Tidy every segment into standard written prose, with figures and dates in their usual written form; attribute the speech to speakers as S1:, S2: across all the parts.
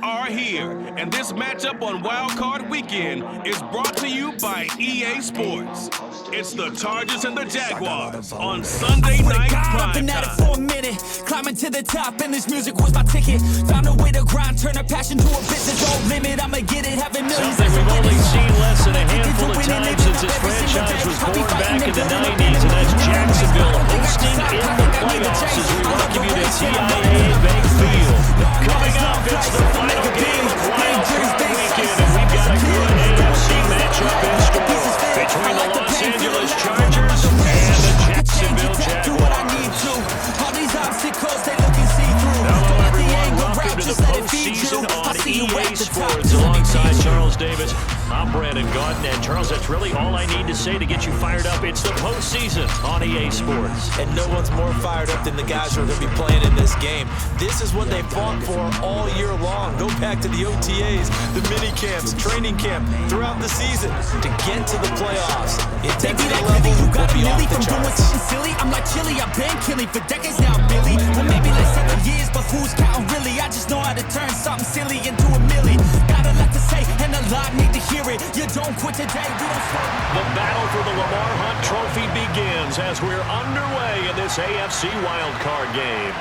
S1: are here, and this matchup on Wildcard Weekend is brought to you by EA Sports. It's the Chargers and the Jaguars on Sunday night
S2: I've been at it for a minute, climbing to the top, and this music was my ticket. Found a way to grind, turn a passion to a business. No limit, I'ma get it, having millions.
S3: Something we've only seen less than a handful of times since this franchise was born back in the 90s, and that's Jacksonville hosting in the playoffs as we welcome you to TIAA Bank Field. Coming up, it's the final game of Wildcard Weekend, and we've got a good AFC matchup in store between the Los Angeles Chargers and the Jacksonville Jaguars.
S2: All these obstacles, they looking see-through.
S3: Hello, everyone. Welcome to the postseason on EA Sports alongside Charles Davis. I'm Brandon Gaudin, and Charles, that's really all I need to say to get you fired up. It's the postseason on EA Sports.
S4: And no one's more fired up than the guys who are going to be playing in this game. This is what they fought for all year long. Go back to the OTAs, the mini camps, training camp, throughout the season to get to the playoffs. Intensity level will be off the charts.
S2: Silly, I'm like chili, I've been killing for decades now, Billy. Well, maybe like 7 years, but who's counting really? I just know how to turn something silly into a milli. Got a lot to say, and a lot need to hear it. You don't quit today, we don't stop.
S3: The battle for the Lamar Hunt Trophy begins as we're underway in this AFC wildcard game.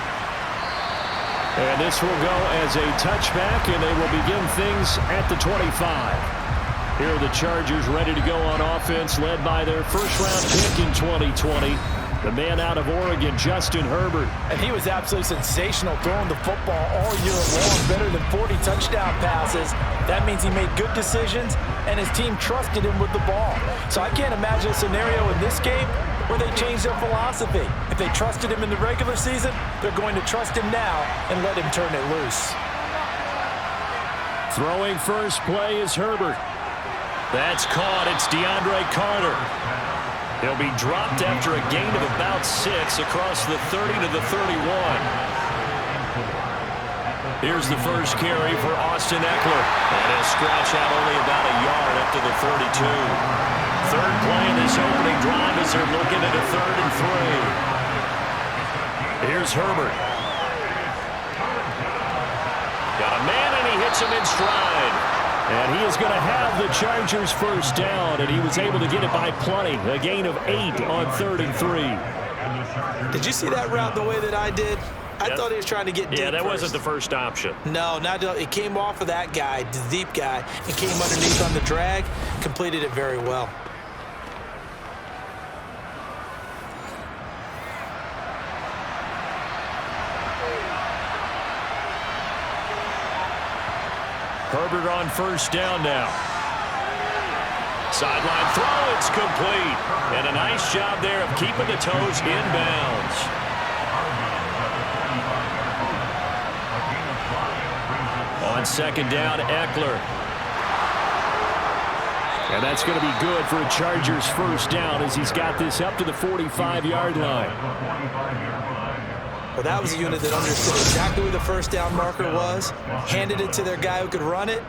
S3: And this will go as a touchback, and they will begin things at the 25. Here are the Chargers ready to go on offense, led by their first-round pick in 2020. The man out of Oregon, Justin Herbert.
S4: And he was absolutely sensational throwing the football all year long, better than 40 touchdown passes. That means he made good decisions, and his team trusted him with the ball. So I can't imagine a scenario in this game where they changed their philosophy. If they trusted him in the regular season, they're going to trust him now and let him turn it loose.
S3: Throwing first play is Herbert. That's caught. It's DeAndre Carter. He'll be dropped after a gain of about 6 across the 30 to the 31. Here's the first carry for Austin Eckler. And he'll scratch out only about a yard up to the 32. Third play in this opening drive as they're looking at a 3rd and 3. Here's Herbert. Got a man, and he hits him in stride. And he is going to have the Chargers first down, and he was able to get it by plenty. A gain of 8 on 3rd and 3.
S4: Did you see that route the way that I did? I thought he was trying to get deep.
S3: Yeah, that
S4: first.
S3: wasn't the first option.
S4: No, it came off of that guy, the deep guy, and came underneath on the drag, completed it very well.
S3: Herbert on first down now. Sideline throw, it's complete. And a nice job there of keeping the toes inbounds. On second down, Eckler. And that's going to be good for a Chargers first down as he's got this up to the 45-yard line.
S4: Well, that was a unit that understood exactly where the first down marker was, handed it to their guy who could run it,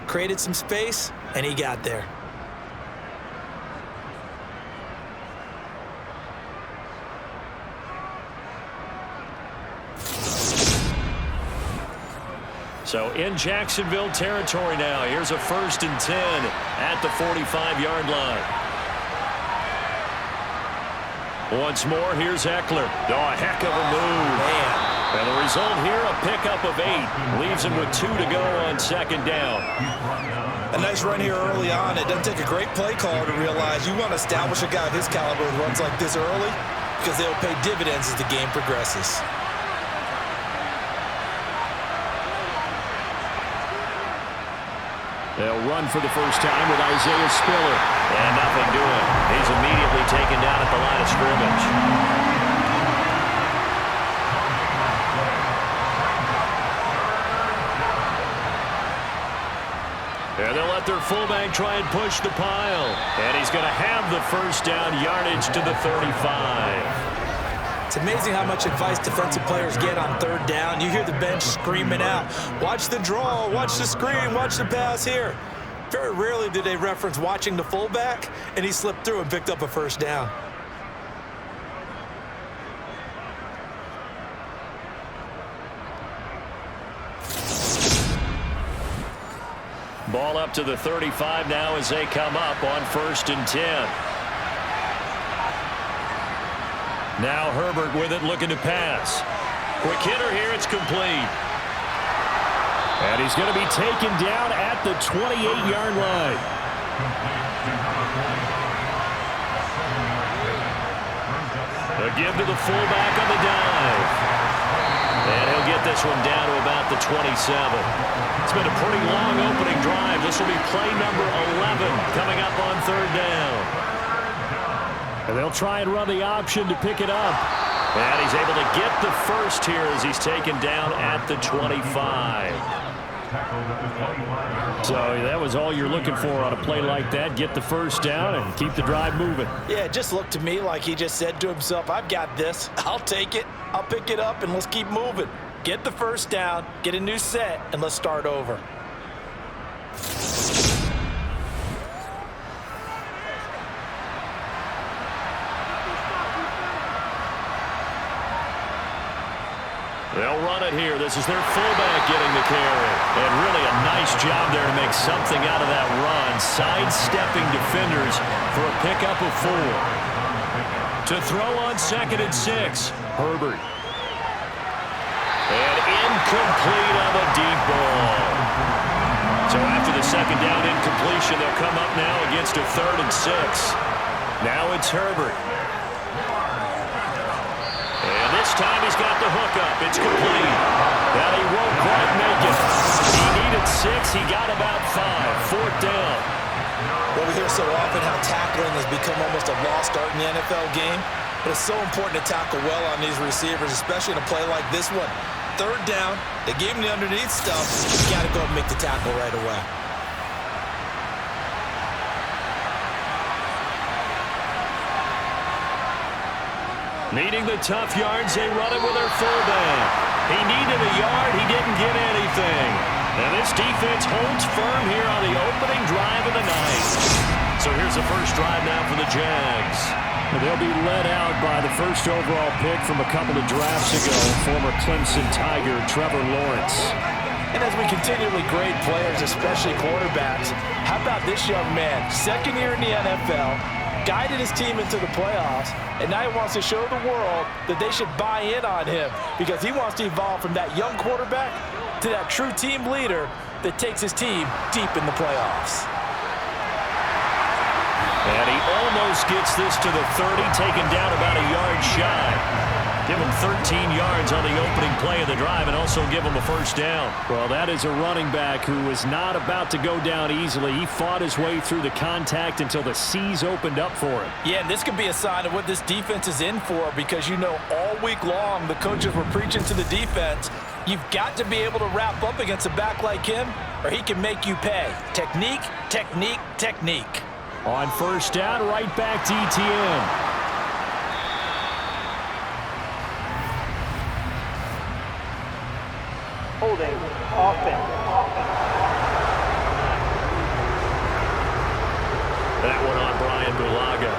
S4: created some space, and he got there.
S3: So in Jacksonville territory now. Here's a 1st and 10 at the 45-yard line. Once more, here's Eckler. Oh, a heck of a move.
S4: Man.
S3: And the result here, a pickup of 8. Leaves him with 2 to go on second down.
S4: A nice run here early on. It doesn't take a great play caller to realize you want to establish a guy of his caliber who runs like this early because they'll pay dividends as the game progresses.
S3: They'll run for the first time with Isaiah Spiller. And nothing doing. He's immediately taken down at the line of scrimmage. And they'll let their fullback try and push the pile. And he's going to have the first down, yardage to the 35.
S4: It's amazing how much advice defensive players get on 3rd down. You hear the bench screaming out, watch the draw, watch the screen, watch the pass here. Very rarely do they reference watching the fullback, and he slipped through and picked up a first down.
S3: Ball up to the 35 now as they come up on 1st and 10. Now Herbert with it, looking to pass. Quick hitter here, it's complete. And he's going to be taken down at the 28-yard line. A give to the fullback on the dive. And he'll get this one down to about the 27. It's been a pretty long opening drive. This will be play number 11 coming up on 3rd down. And they'll try and run the option to pick it up. And he's able to get the first here as he's taken down at the 25. So that was all you're looking for on a play like that. Get the first down and keep the drive moving.
S4: Yeah, it just looked to me like he just said to himself, I've got this. I'll take it. I'll pick it up, and let's keep moving. Get the first down, get a new set, and let's start over.
S3: They'll run it here. This is their fullback getting the carry. And really a nice job there to make something out of that run. Sidestepping defenders for a pickup of 4. To throw on 2nd and 6. Herbert. And incomplete on the deep ball. So after the 2nd down incompletion, they'll come up now against a 3rd and 6. Now it's Herbert. And this time he's got the hook up. It's complete. Now he won't quite make it. He needed 6. He got about 5. 4th down.
S4: Well, we hear so often how tackling has become almost a lost art in the NFL game. But it's so important to tackle well on these receivers, especially in a play like this one. 3rd down. They gave him the underneath stuff. You got to go and make the tackle right away.
S3: Needing the tough yards, they run it with their fullback. He needed a yard, he didn't get anything. And this defense holds firm here on the opening drive of the night. So here's the first drive now for the Jags. They'll be led out by the first overall pick from a couple of drafts ago, former Clemson Tiger Trevor Lawrence.
S4: And as we continually grade players, especially quarterbacks, how about this young man? 2nd year in the NFL, guided his team into the playoffs, and now he wants to show the world that they should buy in on him because he wants to evolve from that young quarterback to that true team leader that takes his team deep in the playoffs.
S3: And he almost gets this to the 30, taken down about a yard shy. Give him 13 yards on the opening play of the drive and also give him a first down.
S5: Well, that is a running back who was not about to go down easily. He fought his way through the contact until the seas opened up for him.
S4: Yeah, and this could be a sign of what this defense is in for because, you know, all week long the coaches were preaching to the defense, you've got to be able to wrap up against a back like him or he can make you pay. Technique, technique, technique.
S5: On 1st down, right back to ETN.
S6: Holding offense.
S3: That one on Brian Bulaga.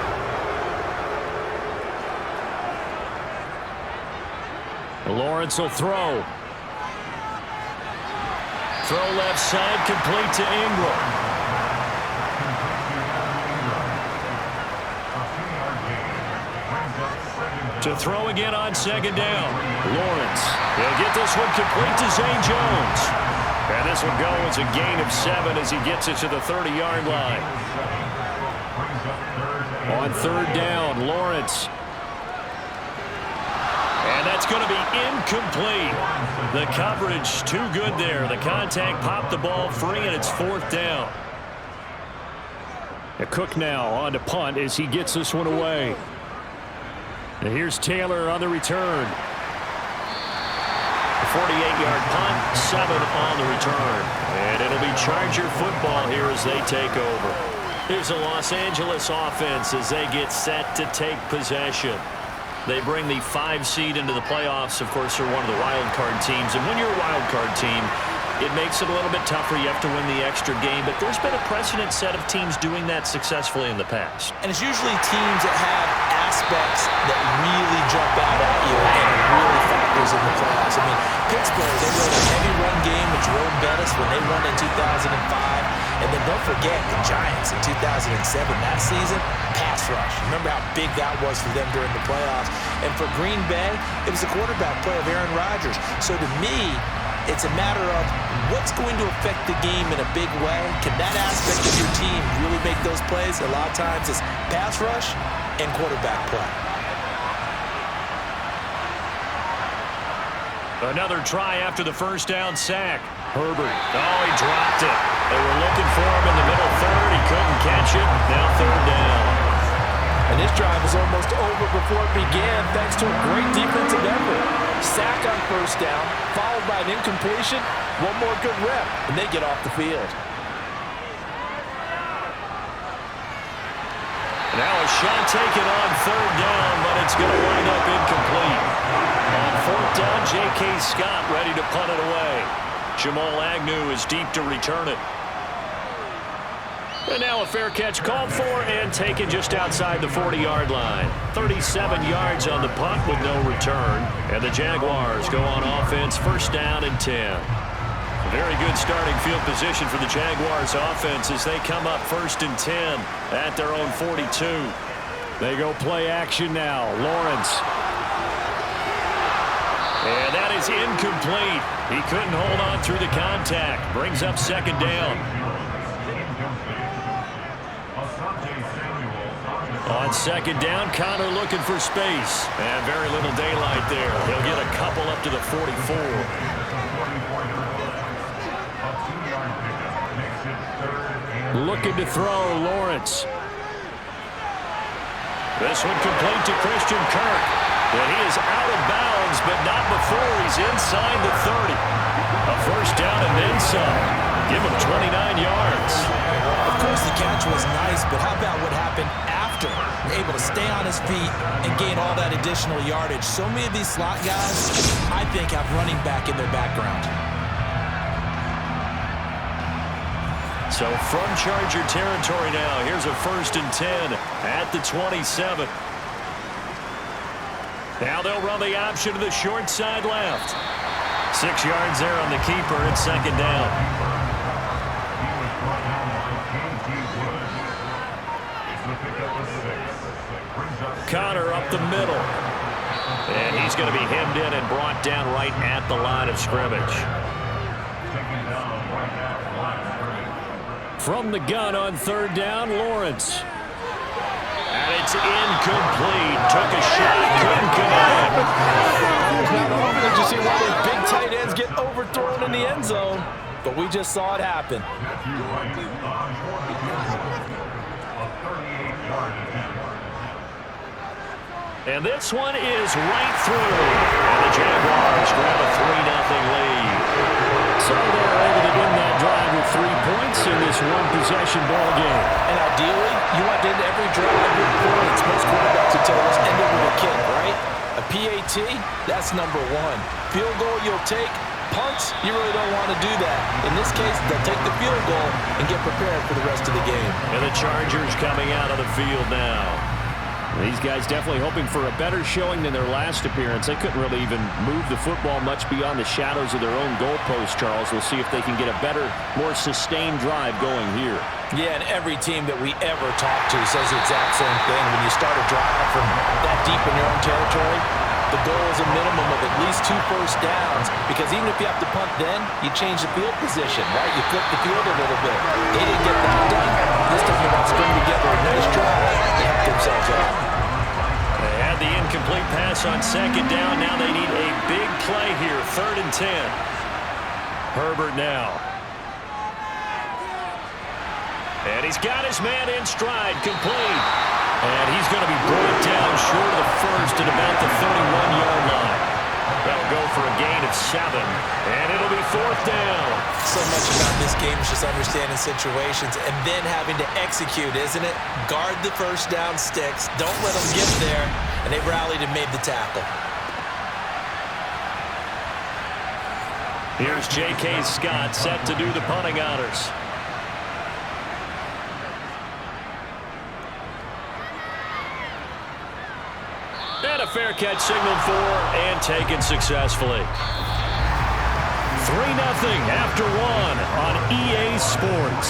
S5: Lawrence will throw.
S3: Throw left side, complete to Ingram. To throw again on 2nd down. Lawrence. He'll get this one complete to Zane Jones. And this will go as a gain of 7 as he gets it to the 30-yard line.
S5: On 3rd down, Lawrence.
S3: And that's going to be incomplete. The coverage too good there. The contact popped the ball free, and it's 4th down.
S5: Cook now on to punt as he gets this one away. And here's Taylor on the return.
S3: 48-yard punt, 7 on the return. And it'll be Charger football here as they take over. Here's the Los Angeles offense as they get set to take possession. They bring the 5 seed into the playoffs. Of course, they're one of the wild card teams. And when you're a wild card team, it makes it a little bit tougher. You have to win the extra game, but there's been a precedent set of teams doing that successfully in the past.
S4: And it's usually teams that have aspects that really jump out at you and it really factors in the playoffs. I mean, Pittsburgh, they rode a heavy run game with Jerome Bettis when they won in 2005. And then don't forget the Giants in 2007, that season, pass rush. Remember how big that was for them during the playoffs. And for Green Bay, it was the quarterback play of Aaron Rodgers. So to me, it's a matter of what's going to affect the game in a big way. Can that aspect of your team really make those plays? A lot of times it's pass rush and quarterback play.
S3: Another try after the first down sack. Herbert. Oh, he dropped it. They were looking for him in the middle third. He couldn't catch it. Now third down.
S4: And this drive was almost over before it began thanks to a great defensive effort. Sack on first down, followed by an incompletion. One more good rep, and they get off the field.
S3: Now a shot taken on third down, but it's going to wind up incomplete. On fourth down, J.K. Scott ready to punt it away. Jamal Agnew is deep to return it. And now a fair catch called for and taken just outside the 40-yard line. 37 yards on the punt with no return. And the Jaguars go on offense, first down and 10. Very good starting field position for the Jaguars offense as they come up first and 10 at their own 42.
S5: They go play action now. Lawrence.
S3: And that is incomplete. He couldn't hold on through the contact. Brings up second down. On second down, Connor looking for space. And very little daylight there. He'll get a couple up to the 44.
S5: Looking to throw, Lawrence.
S3: This one complete to Christian Kirk. And he is out of bounds, but not before he's inside the 30. A first down and then some. Give him 29 yards.
S4: Of course, the catch was nice, but how about what happened after? Able to stay on his feet and gain all that additional yardage. So many of these slot guys, I think, have running back in their background.
S3: So from Charger territory now, here's a first and 10 at the 27. Now they'll run the option to the short side left. 6 yards there on the keeper at second down. Connor up the middle. And he's going to be hemmed in and brought down right at the line of scrimmage.
S5: From the gun on third down, Lawrence.
S3: And it's incomplete. Took a shot, couldn't connect.
S4: Not often did you see one of those big tight ends get overthrown in the end zone, but we just saw it happen.
S3: And this one is right through. And the Jaguars grab a 3-0 lead.
S5: So they're able to win that drive with 3 points in this one-possession ball game.
S4: And ideally, you want to end every drive with points. Most quarterbacks would tell us end it with a kick, right? A PAT, that's number one. Field goal you'll take. Punts, you really don't want to do that. In this case, they'll take the field goal and get prepared for the rest of the game.
S3: And the Chargers coming out of the field now.
S5: These guys definitely hoping for a better showing than their last appearance. They couldn't really even move the football much beyond the shadows of their own goalpost, Charles. We'll see if they can get a better, more sustained drive going here.
S4: Yeah, and every team that we ever talk to says the exact same thing. When you start a drive from that deep in your own territory, the goal is a minimum of at least 2 first downs, because even if you have to punt then, you change the field position, right? You flip the field a little bit. They didn't get that done. This time they want to string together a nice drive to help themselves out.
S3: They had the incomplete pass on second down. Now they need a big play here. 3rd and 10. Herbert now. And he's got his man in stride, complete. And he's going to be brought down short of the first at about the 31-yard line. That'll go for a gain of 7, and it'll be 4th down.
S4: So much about this game is just understanding situations and then having to execute, isn't it? Guard the first down sticks. Don't let them get there. And they rallied and made the tackle.
S3: Here's J.K. Scott set to do the punting honors. And a fair catch signaled for and taken successfully. 3-0 after 1 on EA Sports.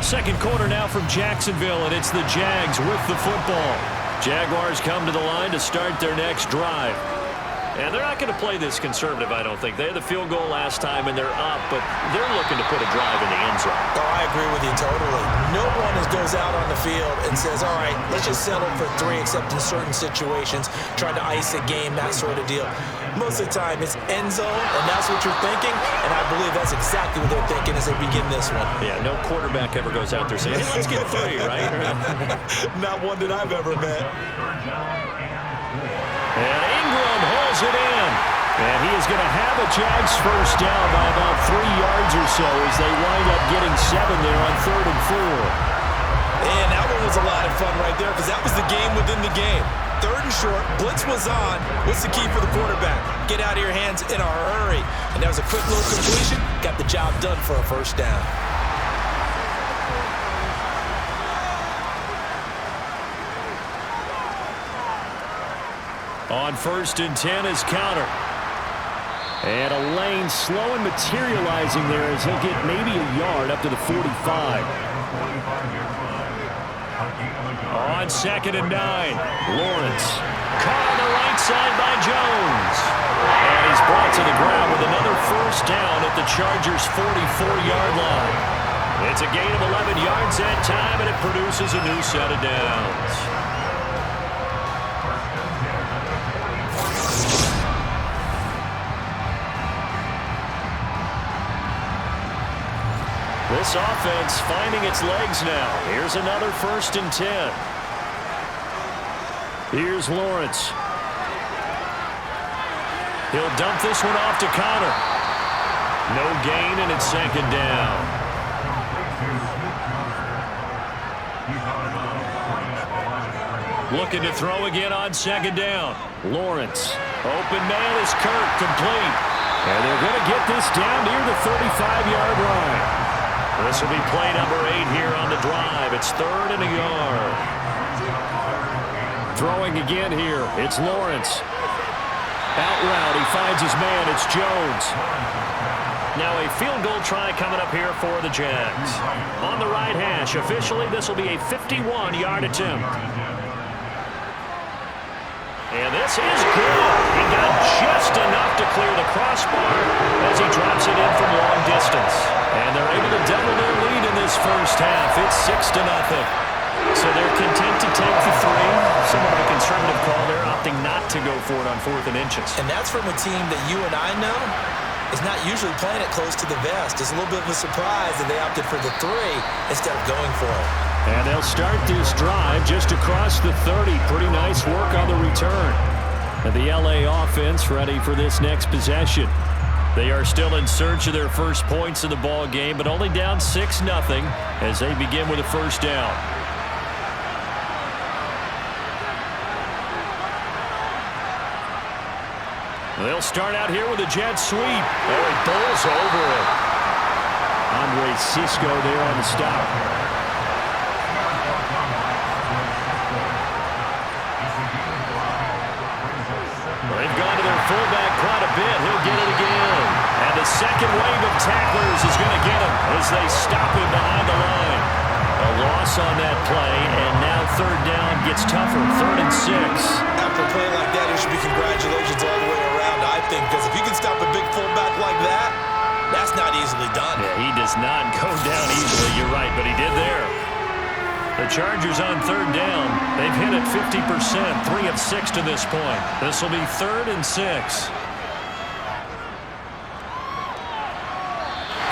S3: Second quarter now from Jacksonville, and it's the Jags with the football. Jaguars come to the line to start their next drive. And they're not going to play this conservative, I don't think. They had the field goal last time, and they're up, but they're looking to put a drive in the end zone.
S4: Oh, I agree with you totally. No one goes out on the field and says, all right, let's just settle for 3, except in certain situations, trying to ice a game, that sort of deal. Most of the time, it's end zone, and that's what you're thinking, and I believe that's exactly what they're thinking as they begin this one.
S3: Yeah, no quarterback ever goes out there saying, hey, let's get 3, right?
S4: Not one that I've ever met.
S3: And Ingram hauls it in. And he is going to have a Jags first down by about 3 yards or so as they wind up getting 7 there on 3rd and 4.
S4: And that one was a lot of fun right there because that was the game within the game. 3rd and short, blitz was on. What's the key for the quarterback? Get out of your hands in a hurry. And that was a quick little completion. Got the job done for a first down.
S3: On 1st and 10 is counter. And a lane slow and materializing there as he'll get maybe a yard up to the 45. On 2nd and 9, Lawrence. Caught on the right side by Jones. And he's brought to the ground with another first down at the Chargers' 44-yard line. It's a gain of 11 yards that time, and it produces a new set of downs. This offense finding its legs now. Here's another 1st and 10. Here's Lawrence. He'll dump this one off to Connor. No gain, and it's 2nd down. Looking to throw again on 2nd down. Lawrence. Open man is Kirk, complete. And they're going to get this down near the 35-yard line. This will be play number 8 here on the drive. It's 3rd and a yard. Throwing again here. It's Lawrence. Out route. He finds his man. It's Jones. Now a field goal try coming up here for the Jags. On the right hash. Officially, this will be a 51-yard attempt. And this is good. He got just enough to clear the crossbar as he drops it in from long distance. And they're able to double their lead in this first half. It's 6-0. So they're content to take the 3. Somewhat of a conservative call. They're opting not to go for it on 4th and inches.
S4: And that's from a team that you and I know is not usually playing it close to the vest. It's a little bit of a surprise that they opted for the 3 instead of going for it.
S3: And they'll start this drive just across the 30. Pretty nice work on the return. And the LA offense ready for this next possession. They are still in search of their first points in the ball game, but only down 6-0 as they begin with a first down. They'll start out here with a jet sweep. Oh, it bowls over it. Andre Cisco there on the stop. They've gone to their fullback quite a bit. He'll get it again. And the second wave of tacklers is going to get him as they stop him behind the line. A loss on that play, and now 3rd down gets tougher. 3rd and 6.
S4: After a play like that, it should be congratulations all the way around, I think, because if you can stop a big fullback like that, that's not easily done.
S3: Yeah, he does not go down easily. You're right, but he did there. The Chargers on 3rd down. They've hit it 50%, 3 of 6 to this point. This will be 3rd and 6.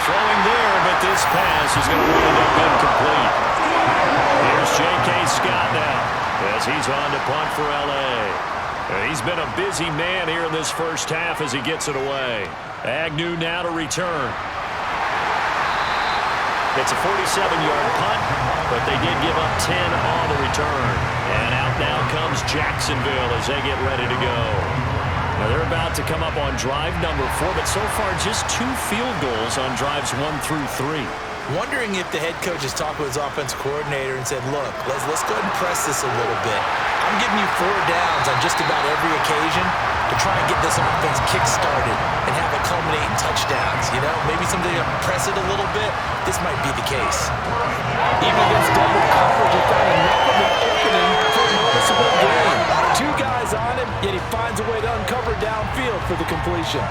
S3: Throwing there, but this pass is going to wind up incomplete. Here's J.K. Scott now as he's on to punt for L.A. And he's been a busy man here in this first half as he gets it away. Agnew now to return. It's a 47-yard punt, but they did give up 10 on the return. And out now comes Jacksonville as they get ready to go.
S5: Now they're about to come up on drive number 4, but so far just 2 field goals on drives 1 through 3.
S4: Wondering if the head coach has talked with his offensive coordinator and said, look, let's go ahead and press this a little bit. I'm giving you 4 downs on just about every occasion to try and get this offense kick-started and have it culminate in touchdowns. You know, maybe someday you press it a little bit. This might be the case.
S7: Even against double coverage, he found enough of an opening for a noticeable gain.
S4: 2 guys on him, yet he finds a way to uncover downfield for the completion.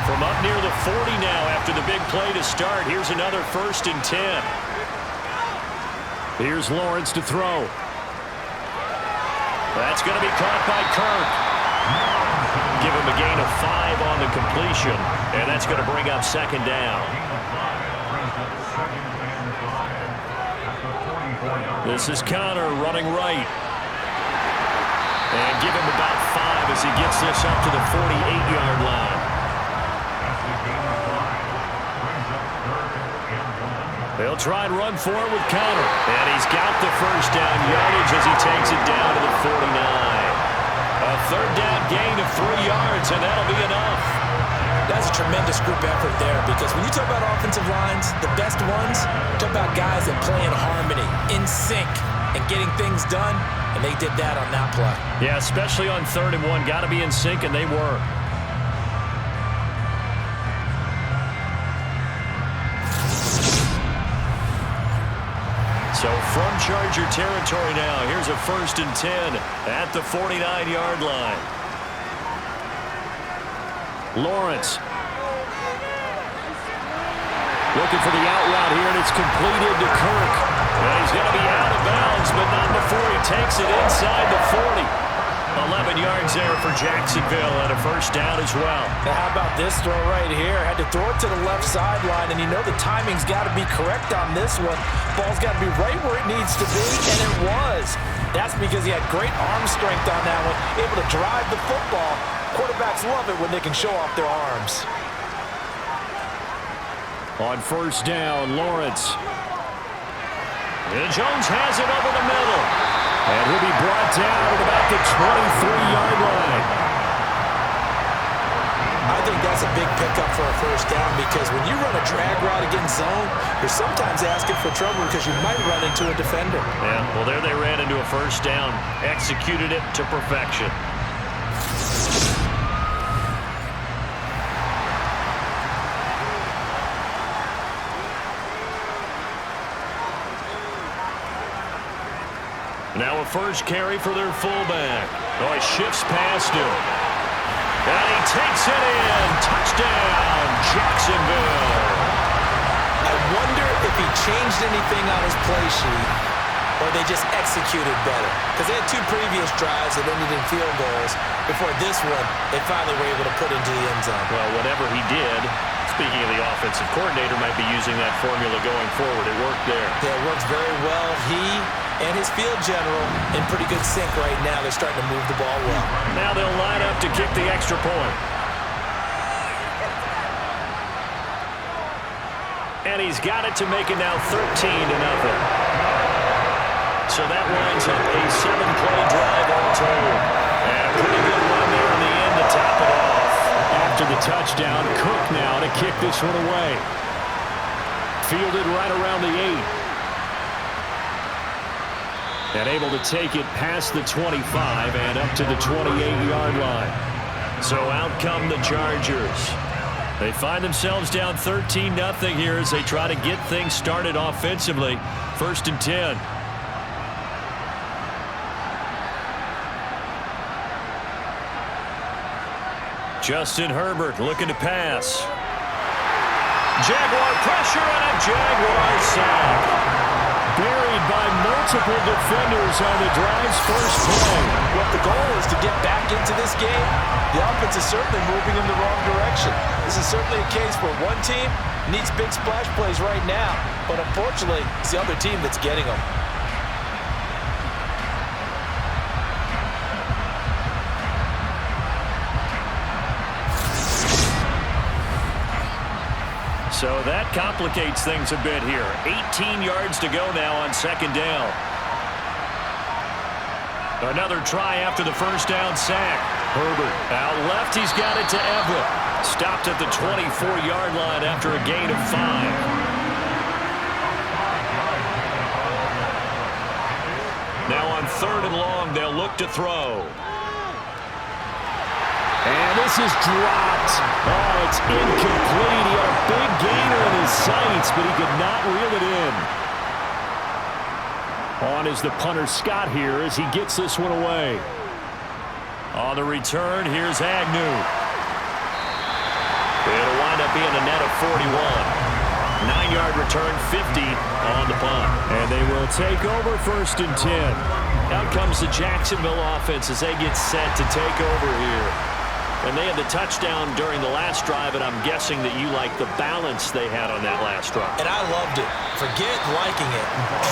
S5: From up near the 40 now after the big play to start. Here's another 1st and 10. Here's Lawrence to throw. That's going to be caught by Kirk. Give him a gain of 5 on the completion, and that's going to bring up 2nd down. This is Connor running right. And give him about 5 as he gets this up to the 48-yard line. They'll try and run for it with Connor. And he's got the 1st down yardage as he takes it down to the 49. A 3rd down gain of 3 yards, and that'll be enough.
S4: That's a tremendous group effort there, because when you talk about offensive lines, the best ones, talk about guys that play in harmony, in sync, and getting things done, and they did that on that play.
S5: Yeah, especially on 3rd and 1. Got to be in sync, and they were. So from Charger territory now, here's a 1st and 10 at the 49-yard line. Lawrence looking for the out route here, and it's completed to Kirk. And he's going to be out of bounds, but not before he takes it inside the 40. 11 yards there for Jacksonville and a 1st down as well.
S4: Now how about this throw right here? Had to throw it to the left sideline, and you know the timing's got to be correct on this one. Ball's got to be right where it needs to be, and it was. That's because he had great arm strength on that one, able to drive the football. Quarterbacks love it when they can show off their arms.
S5: On 1st down, Lawrence. And Jones has it over the middle. And he'll be brought down at about the 23-yard line.
S4: I think that's a big pickup for a 1st down, because when you run a drag route against zone, you're sometimes asking for trouble because you might run into a defender.
S5: Yeah, well, there they ran into a 1st down. Executed it to perfection. Now a 1st carry for their fullback. Oh, he shifts past him. And he takes it in. Touchdown, Jacksonville.
S4: I wonder if he changed anything on his play sheet, or they just executed better. Because they had 2 previous drives that ended in field goals. Before this one, they finally were able to put into the end zone.
S5: Well, whatever he did, speaking of the offensive coordinator, might be using that formula going forward. It worked there.
S4: Yeah, it works very well. He and his field general in pretty good sync right now. They're starting to move the ball well.
S5: Now they'll line up to kick the extra point. And he's got it to make it now 13-0. So that winds up a 7-play drive all told. And a pretty good run there in the end to top it off. After the touchdown, Cook now to kick this one away. Fielded right around the 8. And able to take it past the 25 and up to the 28-yard line. So out come the Chargers. They find themselves down 13-0 here as they try to get things started offensively. 1st and 10. Justin Herbert looking to pass. Jaguar pressure and a Jaguar sack. Buried by multiple defenders on the drive's 1st play.
S4: What the goal is to get back into this game. The offense is certainly moving in the wrong direction. This is certainly a case where one team needs big splash plays right now, but unfortunately, it's the other team that's getting them.
S3: So that complicates things a bit here. 18 yards to go now on second down. Another try after the first down sack. Herbert out left. He's got it to Everett. Stopped at the 24-yard line after a gain of 5. Now on third and long, they'll look to throw.
S5: And this is dropped. Oh, it's incomplete. He had a big gainer in his sights, but he could not reel it in. On is the punter Scott here as he gets this one away.
S3: On the return, here's Agnew. It'll wind up being a net of 41. 9-yard return, 50 on the punt.
S5: And they will take over first and 10.
S3: Out comes the Jacksonville offense as they get set to take over here. And they had the touchdown during the last drive, and I'm guessing that you like the balance they had on that last drive.
S4: And I loved it. Forget liking it.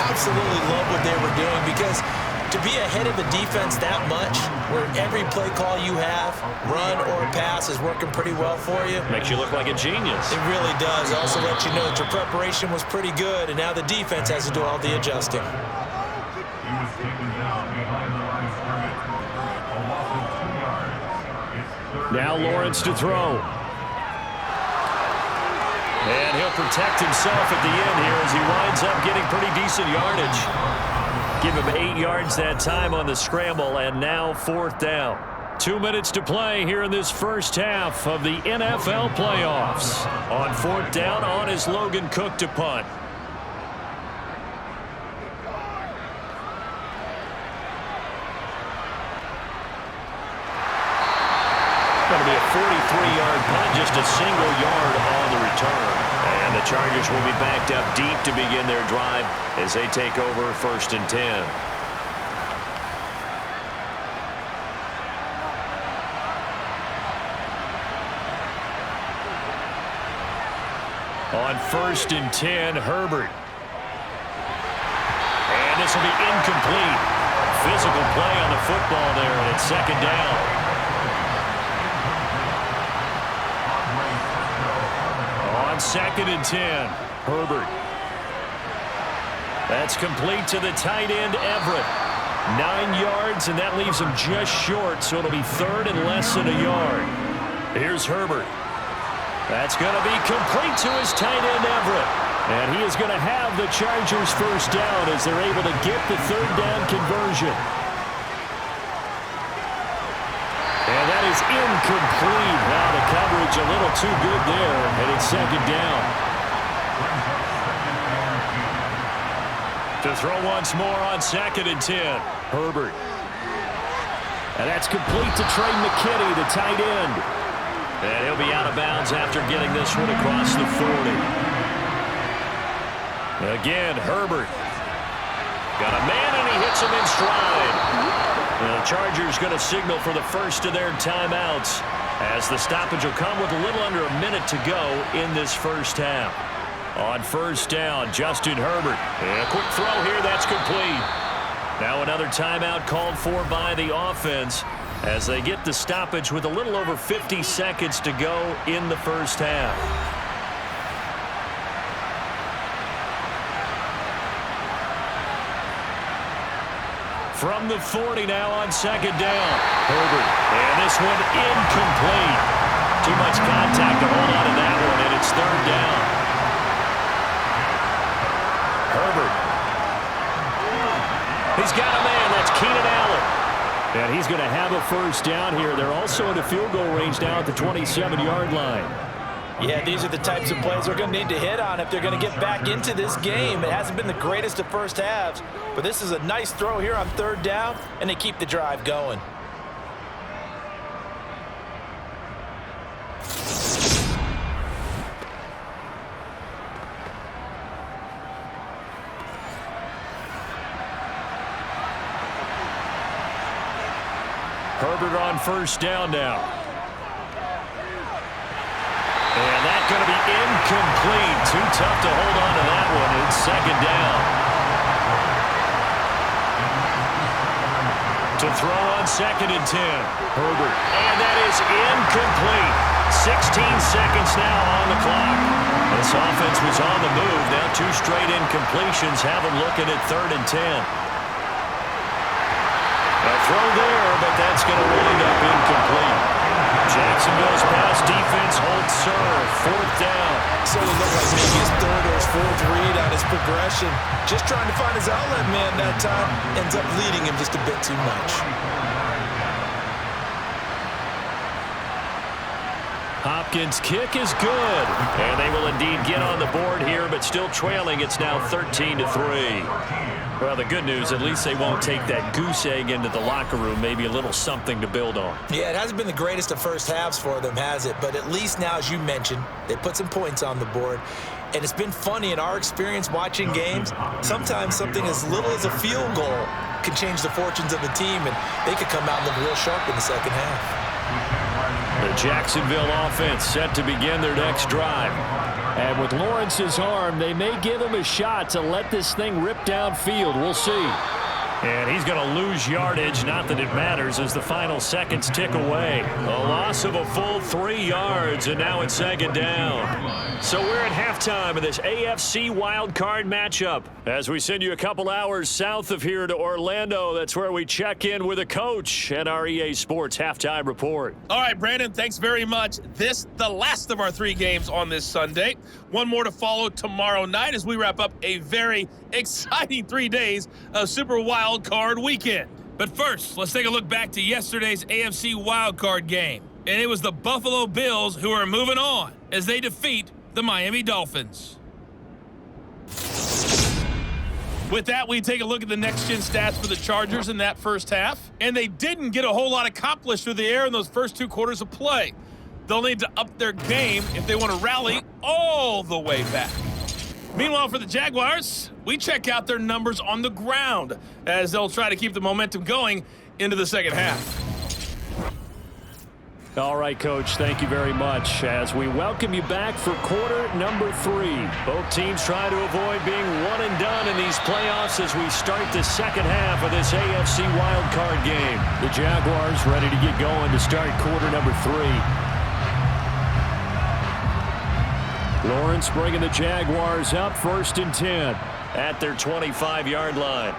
S4: Absolutely love what they were doing, because to be ahead of the defense that much, where every play call you have, run or pass, is working pretty well for you.
S3: Makes you look like a genius.
S4: It really does. It also lets you know that your preparation was pretty good, and now the defense has to do all the adjusting.
S5: Now Lawrence to throw.
S3: And he'll protect himself at the end here as he winds up getting pretty decent yardage. Give him 8 yards that time on the scramble, and now fourth down. 2 minutes to play here in this first half of the NFL playoffs. On fourth down, on is Logan Cook to punt. Going to be a 43-yard punt, just a single yard on the return. And the Chargers will be backed up deep to begin their drive as they take over first and 10. On first and 10, Herbert. And this will be incomplete. Physical play on the football there, and it's second down. Second and 10, Herbert. That's complete to the tight end, Everett. 9 yards, and that leaves him just short, so it'll be third and less than a yard. Here's Herbert. That's going to be complete to his tight end, Everett. And he is going to have the Chargers first down as they're able to get the third down conversion. And that is incomplete. Now the coverage a little too good there, and it's second down. To throw once more on second and 10, Herbert. And that's complete to Trey McKinney, the tight end. And he'll be out of bounds after getting this one across the 40. Again, Herbert. Got a man, and he hits him in stride. The Chargers going to signal for the first of their timeouts as the stoppage will come with a little under a minute to go in this first half. On first down, Justin Herbert. And a quick throw here, that's complete. Now another timeout called for by the offense as they get the stoppage with a little over 50 seconds to go in the first half. From the 40 now on second down. Herbert. And this one incomplete. Too much contact to hold on to that one, and it's third down. Herbert. He's got a man. That's Keenan Allen.
S5: And he's going to have a first down here. They're also in a field goal range now at the 27-yard line.
S4: Yeah, these are the types of plays they're going to need to hit on if they're going to get back into this game. It hasn't been the greatest of first halves, but this is a nice throw here on third down, and they keep the drive going.
S3: Herbert on first down now. And that's going to be incomplete. Too tough to hold on to that one. It's second down. To throw on second and 10. Herbert. And that is incomplete. 16 seconds now on the clock. This offense was on the move. Now 2 straight incompletions have them looking at 3rd and 10. A throw there, but that's going to wind up incomplete. Jacksonville's pass defense holds serve. 4th down.
S4: So it looked like maybe his 3rd or his 4th read on his progression. Just trying to find his outlet man that time. Ends up leading him just a bit too much.
S3: Hopkins' kick is good. And they will indeed get on the board here, but still trailing. It's now 13-3. Well, the good news, at least they won't take that goose egg into the locker room. Maybe a little something to build on.
S4: Yeah, it hasn't been the greatest of first halves for them, has it? But at least now, as you mentioned, they put some points on the board. And it's been funny in our experience watching games. Sometimes something as little as a field goal can change the fortunes of a team, and they could come out and look real sharp in the second half.
S3: The Jacksonville offense set to begin their next drive.
S5: And with Lawrence's arm, they may give him a shot to let this thing rip downfield. We'll see.
S3: And he's going to lose yardage. Not that it matters as the final seconds tick away. A loss of a full 3 yards, and now it's 2nd down. So we're at halftime of this AFC Wildcard matchup. As we send you a couple hours south of here to Orlando, that's where we check in with a coach and our EA Sports Halftime Report.
S8: All right, Brandon, thanks very much. This, the last of our 3 games on this Sunday. One more to follow tomorrow night as we wrap up a very exciting 3 days of Super Wild Card weekend. But first, let's take a look back to yesterday's AFC Wildcard game. And it was the Buffalo Bills who are moving on as they defeat the Miami Dolphins. With that, we take a look at the next-gen stats for the Chargers in that first half. And they didn't get a whole lot accomplished through the air in those first 2 quarters of play. They'll need to up their game if they want to rally all the way back. Meanwhile, for the Jaguars, we check out their numbers on the ground as they'll try to keep the momentum going into the second half.
S5: All right, Coach, thank you very much as we welcome you back for quarter number 3.
S3: Both teams try to avoid being one and done in these playoffs as we start the second half of this AFC wildcard game.
S5: The Jaguars ready to get going to start quarter number 3. Lawrence bringing the Jaguars up 1st and 10
S3: at their 25-yard line.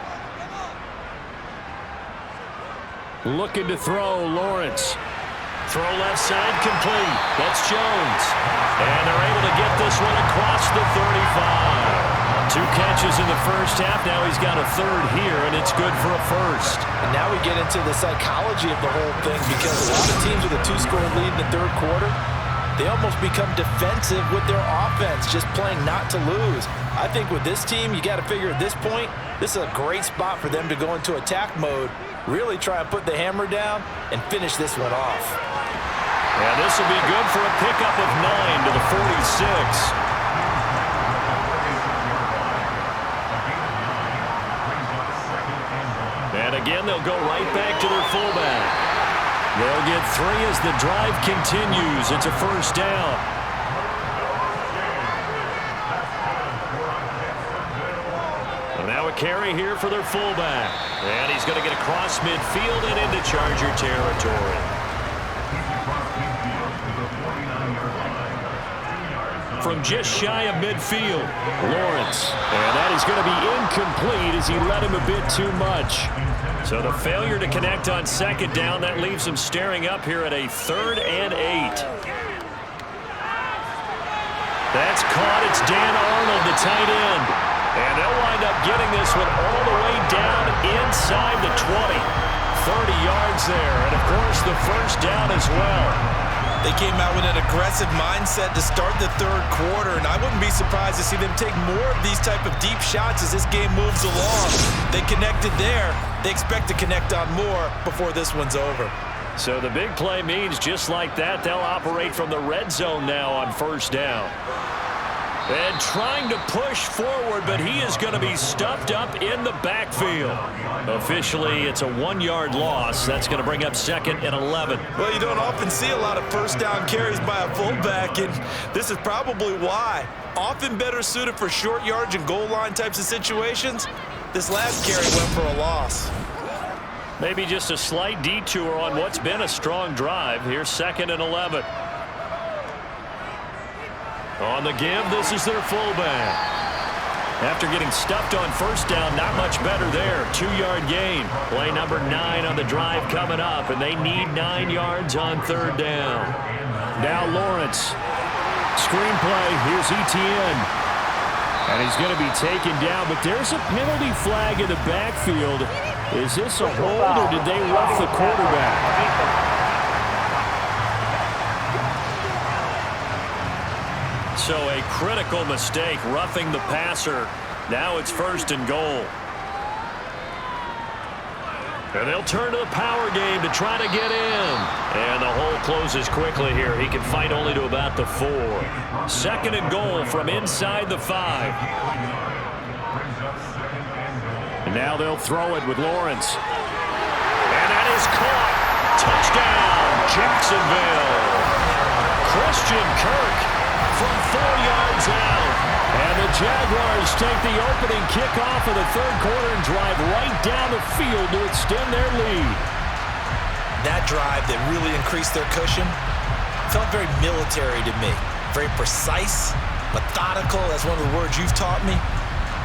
S5: Looking to throw, Lawrence.
S3: Throw left side complete. That's Jones. And they're able to get this one across the 35. 2 catches in the first half. Now he's got a 3rd here, and it's good for a 1st.
S4: And now we get into the psychology of the whole thing because a lot of teams with a 2-score lead in the 3rd quarter, they almost become defensive with their offense, just playing not to lose. I think with this team, you got to figure at this point, this is a great spot for them to go into attack mode, really try and put the hammer down and finish this one off.
S3: And this will be good for a pickup of 9 to the 46. And again, they'll go right back to their fullback. They'll get 3 as the drive continues. It's a 1st down. And now a carry here for their fullback. And he's going to get across midfield and into Charger territory. From just shy of midfield, Lawrence. And that is going to be incomplete as he led him a bit too much. So the failure to connect on 2nd down, that leaves him staring up here at a 3rd and 8. That's caught. It's Dan Arnold, the tight end. And they'll wind up getting this one all the way down inside the 20. 30 yards there. And, of course, the 1st down as well.
S4: They came out with an aggressive mindset to start the 3rd quarter, and I wouldn't be surprised to see them take more of these type of deep shots as this game moves along. They connected there. They expect to connect on more before this one's over.
S3: So the big play means just like that, they'll operate from the red zone now on 1st down. And trying to push forward, but he is going to be stuffed up in the backfield. Officially, it's a 1-yard loss. That's going to bring up 2nd and 11.
S4: Well, you don't often see a lot of 1st down carries by a fullback, and this is probably why. Often better suited for short yardage and goal line types of situations. This last carry went for a loss.
S3: Maybe just a slight detour on what's been a strong drive. Here's 2nd and 11. On the give, this is their fullback. After getting stuffed on first down, not much better there. 2-yard gain. Play number 9 on the drive coming up, and they need 9 yards on third down. Now Lawrence. Screenplay. Here's Etienne. And he's going to be taken down, but there's a penalty flag in the backfield. Is this a hold, or did they rough the quarterback? So a critical mistake, roughing the passer. Now it's 1st and goal. And they'll turn to the power game to try to get in. And the hole closes quickly here. He can fight only to about the 4. 2nd and goal from inside the 5. And now they'll throw it with Lawrence. And that is caught. Touchdown, Jacksonville. Christian Kirk from 4 yards out. And the Jaguars take the opening kickoff of the 3rd quarter and drive right down the field to extend their lead.
S4: That drive that really increased their cushion felt very military to me. Very precise, methodical, that's one of the words you've taught me.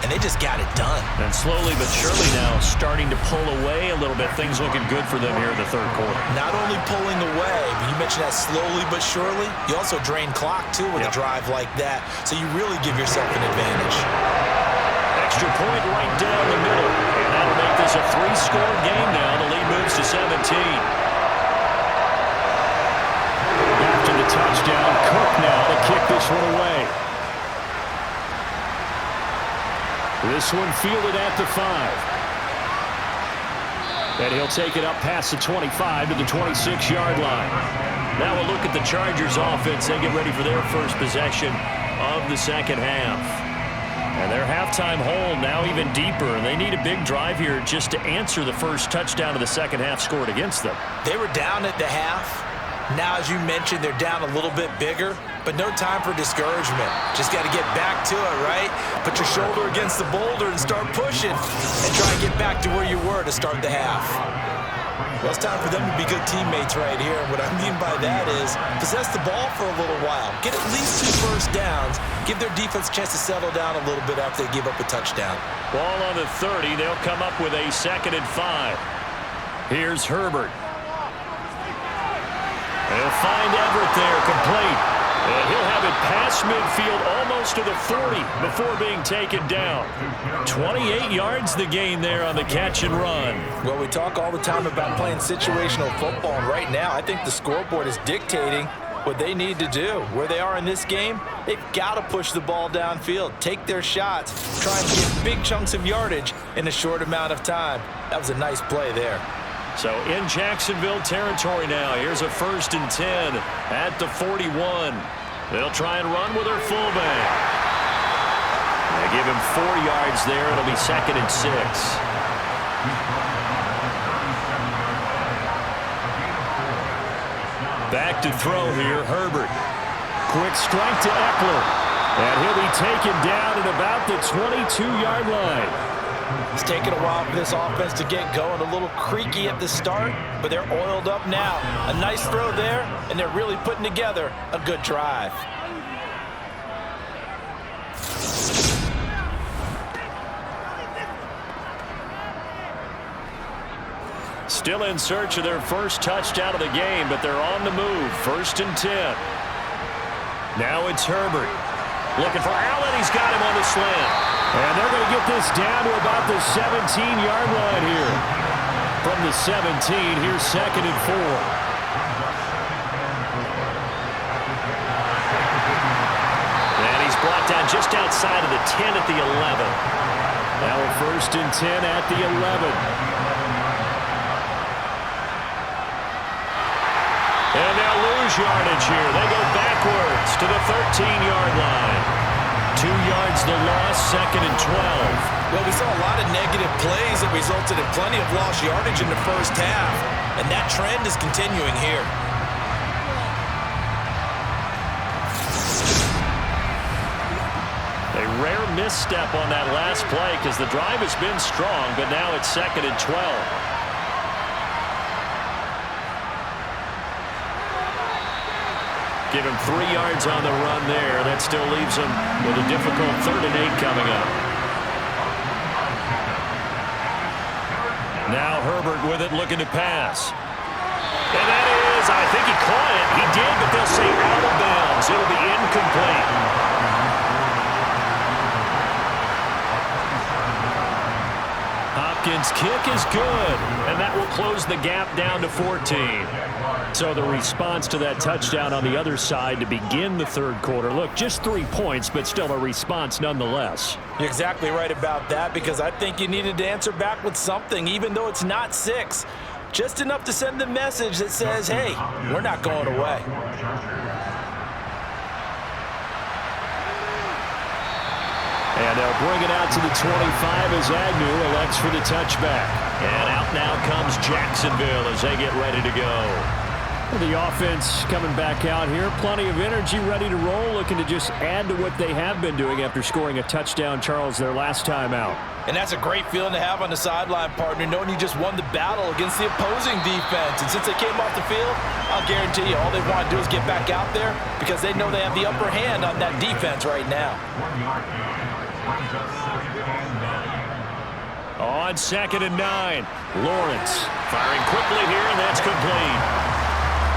S4: And they just got it done.
S3: And slowly but surely now starting to pull away a little bit. Things looking good for them here in the 3rd quarter.
S4: Not only pulling away, but you mentioned that slowly but surely. You also drain clock, too, with a drive like that. So you really give yourself an advantage.
S3: Extra point right down the middle. And that'll make this a 3-score game now. The lead moves to 17. After the touchdown, Cook now to kick this one away. This one fielded at the 5. And he'll take it up past the 25 to the 26-yard line. Now we'll look at the Chargers offense. They get ready for their first possession of the 2nd half. And their halftime hole now even deeper. And they need a big drive here just to answer the first touchdown of the 2nd half scored against them.
S4: They were down at the half. Now, as you mentioned, they're down a little bit bigger, but no time for discouragement. Just got to get back to it, right? Put your shoulder against the boulder and start pushing and try and get back to where you were to start the half. Well, it's time for them to be good teammates right here. And what I mean by that is possess the ball for a little while. Get at least 2 first downs. Give their defense a chance to settle down a little bit after they give up a touchdown.
S3: Ball on the 30. They'll come up with a 2nd and 5. Here's Herbert. They'll find Everett there, complete. And he'll have it past midfield almost to the 40 before being taken down. 28 yards the gain there on the catch and run.
S4: Well, we talk all the time about playing situational football, and right now I think the scoreboard is dictating what they need to do. Where they are in this game, they've got to push the ball downfield, take their shots, try and get big chunks of yardage in a short amount of time. That was a nice play there.
S3: So in Jacksonville territory now. Here's a 1st and 10 at the 41. They'll try and run with their fullback. They give him 4 yards there. It'll be 2nd and 6. Back to throw here, Herbert. Quick strike to Eckler. And he'll be taken down at about the 22-yard line.
S4: It's taken a while for this offense to get going. A little creaky at the start, but they're oiled up now. A nice throw there, and they're really putting together a good drive.
S3: Still in search of their first touchdown of the game, but they're on the move. 1st and 10. Now it's Herbert. Looking for Allen. He's got him on the slant. And they're going to get this down to about the 17-yard line here. From the 17, here's 2nd and 4. And he's brought down just outside of the 10 at the 11. Now a 1st and 10 at the 11. And they'll lose yardage here. They go backwards to the 13-yard line. 2 yards the loss, 2nd and 12.
S4: Well, we saw a lot of negative plays that resulted in plenty of lost yardage in the first half, and that trend is continuing here.
S3: A rare misstep on that last play because the drive has been strong, but now it's 2nd and 12.
S5: Give him 3 yards on the run there. That still leaves him with a difficult 3rd and 8 coming up. Now Herbert with it, looking to pass. And that is, I think he caught it. He did, but they'll say out of bounds. It'll be incomplete. Hopkins' kick is good, and that will close the gap down to 14. So the response to that touchdown on the other side to begin the 3rd quarter. Look, just 3 points, but still a response nonetheless.
S4: You're exactly right about that, because I think you needed to answer back with something, even though it's not 6. Just enough to send the message that says, hey, we're not going away.
S5: And they'll bring it out to the 25 as Agnew elects for the touchback. And out now comes Jacksonville as they get ready to go. The offense coming back out here. Plenty of energy, ready to roll, looking to just add to what they have been doing after scoring a touchdown, Charles, their last time out.
S4: And that's a great feeling to have on the sideline, partner, knowing you just won the battle against the opposing defense. And since they came off the field, I'll guarantee you all they want to do is get back out there because they know they have the upper hand on that defense right now.
S5: On 2nd and 9, Lawrence firing quickly here, and that's complete.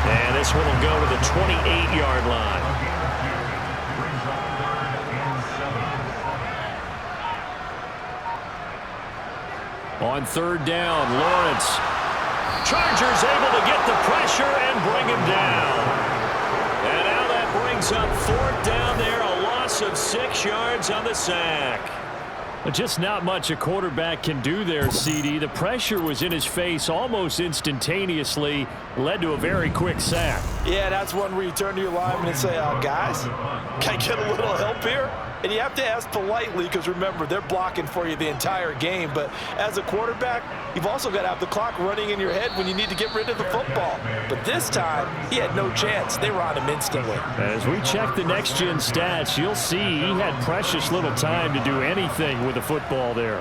S5: And this one will go to the 28-yard line. On 3rd down, Lawrence. Chargers able to get the pressure and bring him down. And now that brings up 4th down there, a loss of 6 yards on the sack. Just not much a quarterback can do there, CD. The pressure was in his face almost instantaneously, led to a very quick sack.
S4: Yeah, that's one where you turn to your lineman and say, guys, can I get a little help here? And you have to ask politely because, remember, they're blocking for you the entire game. But as a quarterback, you've also got to have the clock running in your head when you need to get rid of the football. But this time, he had no chance. They were on him instantly.
S5: As we check the next-gen stats, you'll see he had precious little time to do anything with the football there.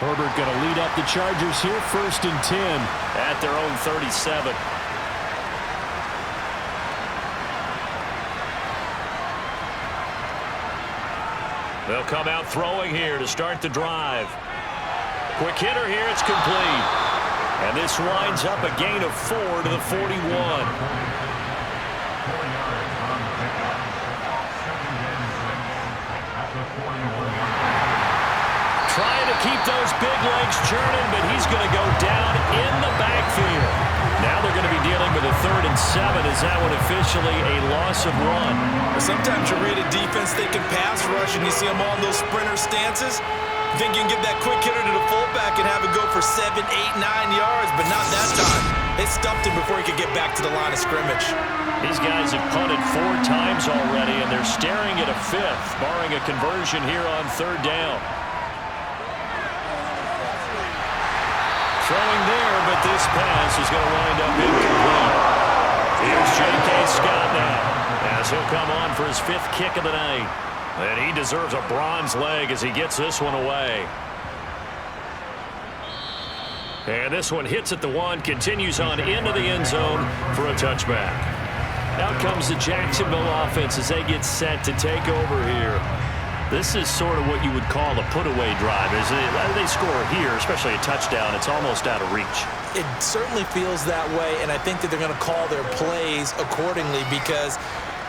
S5: Herbert going to lead up the Chargers here, 1st and 10 at their own 37. They'll come out throwing here to start the drive. Quick hitter here, it's complete. And this winds up a gain of 4 to the 41. Trying to keep those big legs churning, but he's going to go down in the backfield. Now they're going to be dealing with a 3rd and 7. Is that one officially a loss of 1?
S4: Sometimes you read a defense, they can pass rush, and you see them all in those sprinter stances. You think you can give that quick hitter to the fullback and have it go for 7, 8, 9 yards, but not that time. They stuffed him before he could get back to the line of scrimmage.
S5: These guys have punted 4 times already, and they're staring at a 5th, barring a conversion here on 3rd down. Throwing there, but this pass is going to wind up incomplete. Here's J.K. Scott now, as he'll come on for his 5th kick of the night. And he deserves a bronze leg as he gets this one away. And this one hits at the 1, continues on into the end zone for a touchback. Out comes the Jacksonville offense as they get set to take over here. This is sort of what you would call a put-away drive. They score here, especially a touchdown, it's almost out of reach.
S4: It certainly feels that way, and I think that they're going to call their plays accordingly because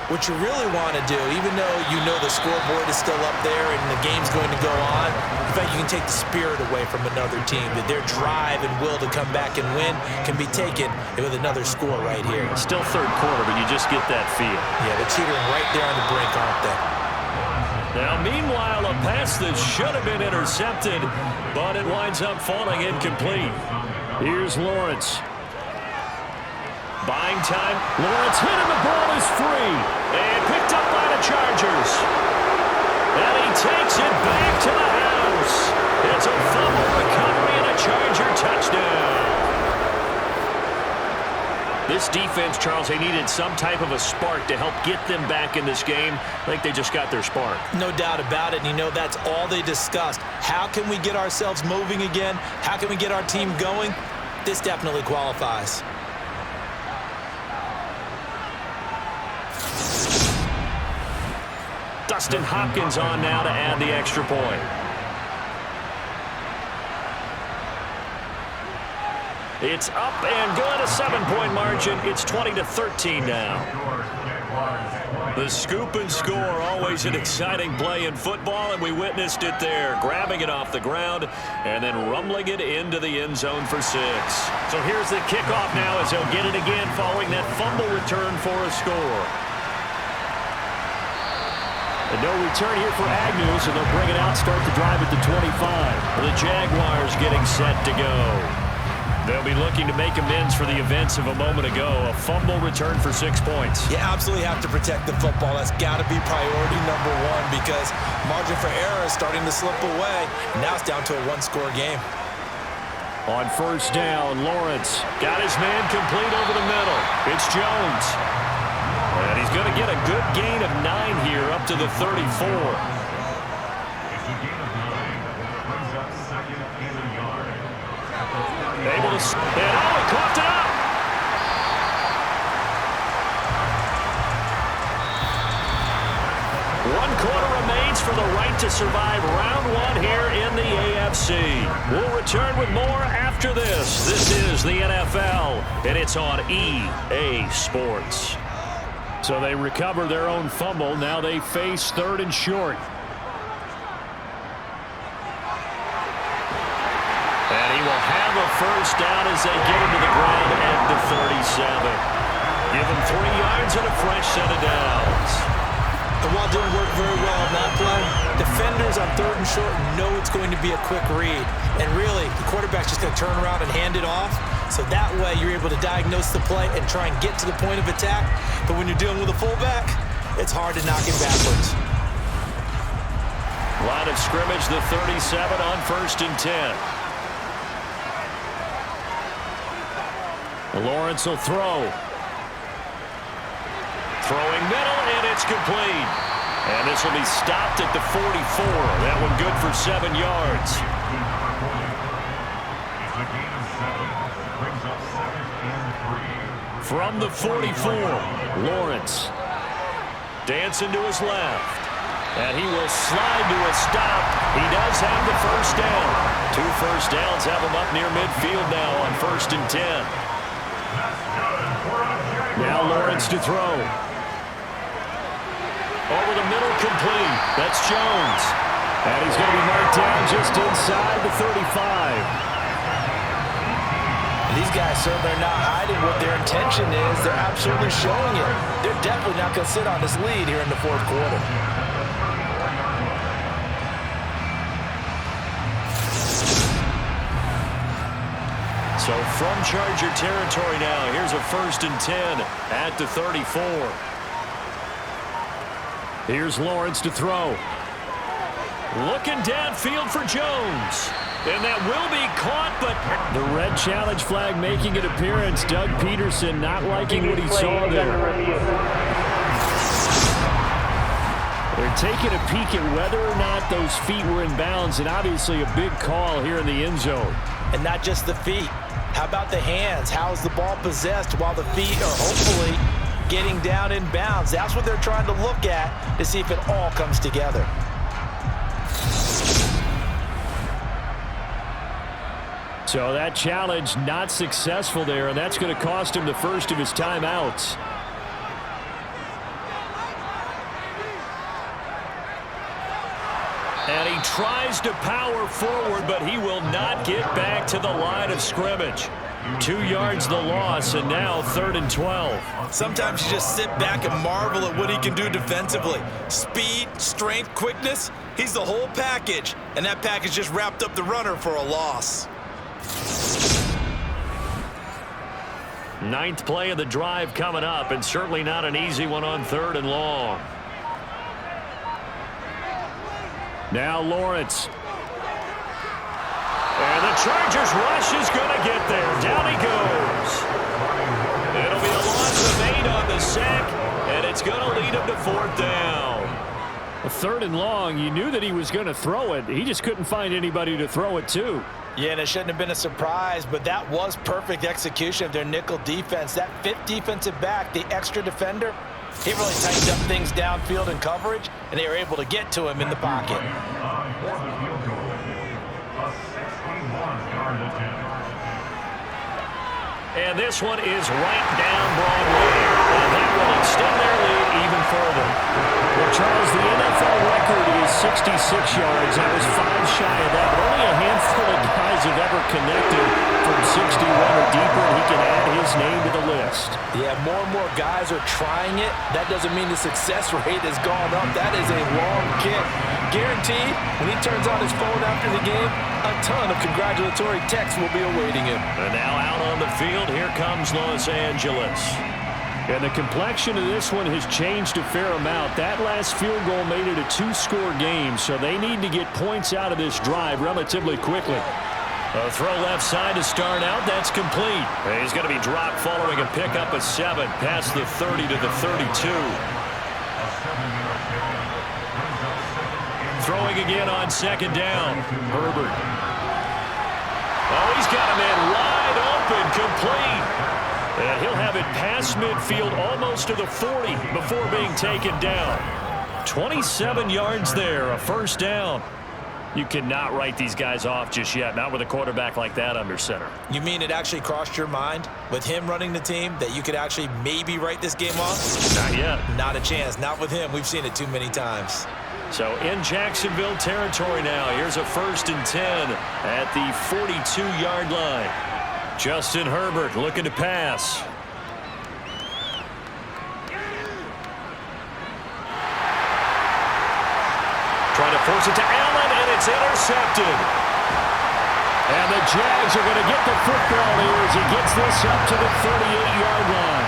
S4: what you really want to do, even though you know the scoreboard is still up there and the game's going to go on, in fact, you can take the spirit away from another team, that their drive and will to come back and win can be taken with another score right here.
S5: Still 3rd quarter, but you just get that feel.
S4: Yeah, they're teetering right there on the brink, aren't they?
S5: Now, meanwhile, a pass that should have been intercepted, but it winds up falling incomplete. Here's Lawrence. Buying time. Lawrence hit and the ball is free. And picked up by the Chargers. And he takes it back to the house. It's a fumble recovery and a Charger touchdown. This defense, Charles, they needed some type of a spark to help get them back in this game. I think they just got their spark.
S4: No doubt about it. And you know, that's all they discussed. How can we get ourselves moving again? How can we get our team going? This definitely qualifies.
S5: Justin Hopkins on now to add the extra point. It's up and good, a 7-point margin. It's 20-13 now. The scoop and score, always an exciting play in football, and we witnessed it there, grabbing it off the ground and then rumbling it into the end zone for 6. So here's the kickoff now as they'll get it again following that fumble return for a score. And no return here for Agnew, so they'll bring it out, start the drive at the 25. The Jaguars getting set to go. They'll be looking to make amends for the events of a moment ago. A fumble return for 6 points.
S4: You absolutely have to protect the football. That's got to be priority number one because margin for error is starting to slip away. Now it's down to a one-score game.
S5: On first down, Lawrence got his man complete over the middle. It's Jones. And he's going to get a good gain of 9 here up to the 34. Able to, and he coughed it up. One quarter remains for the right to survive round 1 here in the AFC. We'll return with more after this. This is the NFL, and it's on EA Sports. So they recover their own fumble. Now they face 3rd and short. And he will have a first down as they get him to the ground at the 37. Give him 3 yards and a fresh set of downs.
S4: And while didn't work very well on that play, defenders on 3rd and short know it's going to be a quick read. And really, the quarterback's just going to turn around and hand it off. So that way, you're able to diagnose the play and try and get to the point of attack. But when you're dealing with a fullback, it's hard to knock it backwards.
S5: Line of scrimmage, the 37 on 1st and 10. Lawrence will throw. Throwing middle, and it's complete. And this will be stopped at the 44. That one good for 7 yards. From the 44, Lawrence dancing to his left. And he will slide to a stop. He does have the first down. 2 first downs have him up near midfield now on 1st and 10. Now Lawrence to throw. Over the middle, complete. That's Jones. And he's going to be marked down just inside the 35.
S4: These guys certainly are not hiding what their intention is. They're absolutely showing it. They're definitely not going to sit on this lead here in the 4th quarter.
S5: So from Charger territory now, here's a 1st and 10 at the 34. Here's Lawrence to throw. Looking downfield for Jones. And that will be caught, but the red challenge flag making an appearance. Doug Peterson not liking what he saw there. They're taking a peek at whether or not those feet were in bounds, and obviously a big call here in the end zone.
S4: And not just the feet. How about the hands? How is the ball possessed while the feet are hopefully getting down in bounds? That's what they're trying to look at to see if it all comes together.
S5: So that challenge not successful there, and that's going to cost him the first of his timeouts. And he tries to power forward, but he will not get back to the line of scrimmage. 2 yards the loss, and now 3rd and 12.
S4: Sometimes you just sit back and marvel at what he can do defensively. Speed, strength, quickness, he's the whole package. And that package just wrapped up the runner for a loss.
S5: 9th play of the drive coming up, and certainly not an easy one on 3rd and long. Now Lawrence. And the Chargers rush is going to get there. Down he goes. It'll be a loss of 8 on the sack, and it's going to lead him to 4th down. A 3rd and long, you knew that he was going to throw it. He just couldn't find anybody to throw it to.
S4: Yeah, and it shouldn't have been a surprise, but that was perfect execution of their nickel defense. That 5th defensive back, the extra defender, He really tightened up things downfield in coverage, and they were able to get to him in the pocket.
S3: And this one is right down Broadway. And that will extend their lead even further. Well, Charles, the NFL record is 66 yards. That was 5 shy of that. But only a handful of guys have ever connected from 61 or deeper, and he can add his name to the list.
S4: Yeah, more and more guys are trying it. That doesn't mean the success rate has gone up. That is a long kick. Guaranteed, when he turns on his phone after the game, a ton of congratulatory texts will be awaiting him.
S3: And now out on the field, here comes Los Angeles.
S5: And the complexion of this one has changed a fair amount. That last field goal made it a 2-score game, so they need to get points out of this drive relatively quickly.
S3: A throw left side to start out. That's complete. He's going to be dropped following a pickup of 7 past the 30 to the 32. Throwing again on second down. Herbert. Oh, he's got him in wide open, complete. And he'll have it past midfield almost to the 40 before being taken down. 27 yards there, a first down. You cannot write these guys off just yet, not with a quarterback like that under center.
S4: You mean it actually crossed your mind with him running the team that you could actually maybe write this game off?
S3: Not yet.
S4: Not a chance. Not with him. We've seen it too many times.
S3: So in Jacksonville territory now. Here's a 1st and 10 at the 42-yard line. Justin Herbert looking to pass. Trying to force it to Allen, and it's intercepted.
S5: And the Jags are going to get the football here as he gets this up to the 38-yard line.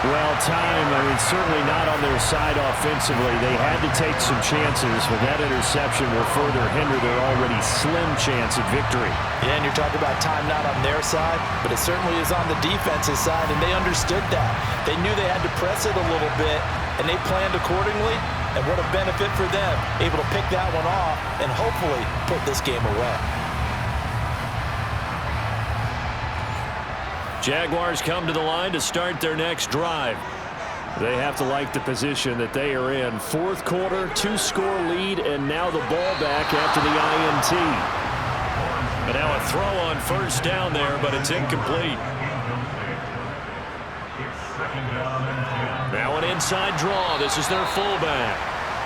S5: Well, time, certainly not on their side offensively. They had to take some chances, but that interception will further hinder their already slim chance at victory.
S4: Yeah, and you're talking about time not on their side, but it certainly is on the defense's side, and they understood that. They knew they had to press it a little bit, and they planned accordingly, and what a benefit for them, able to pick that one off and hopefully put this game away.
S3: Jaguars come to the line to start their next drive.
S5: They have to like the position that they are in. 4th quarter, 2-score lead, and now the ball back after the INT.
S3: And now a throw on first down there, but it's incomplete. Now an inside draw. This is their fullback.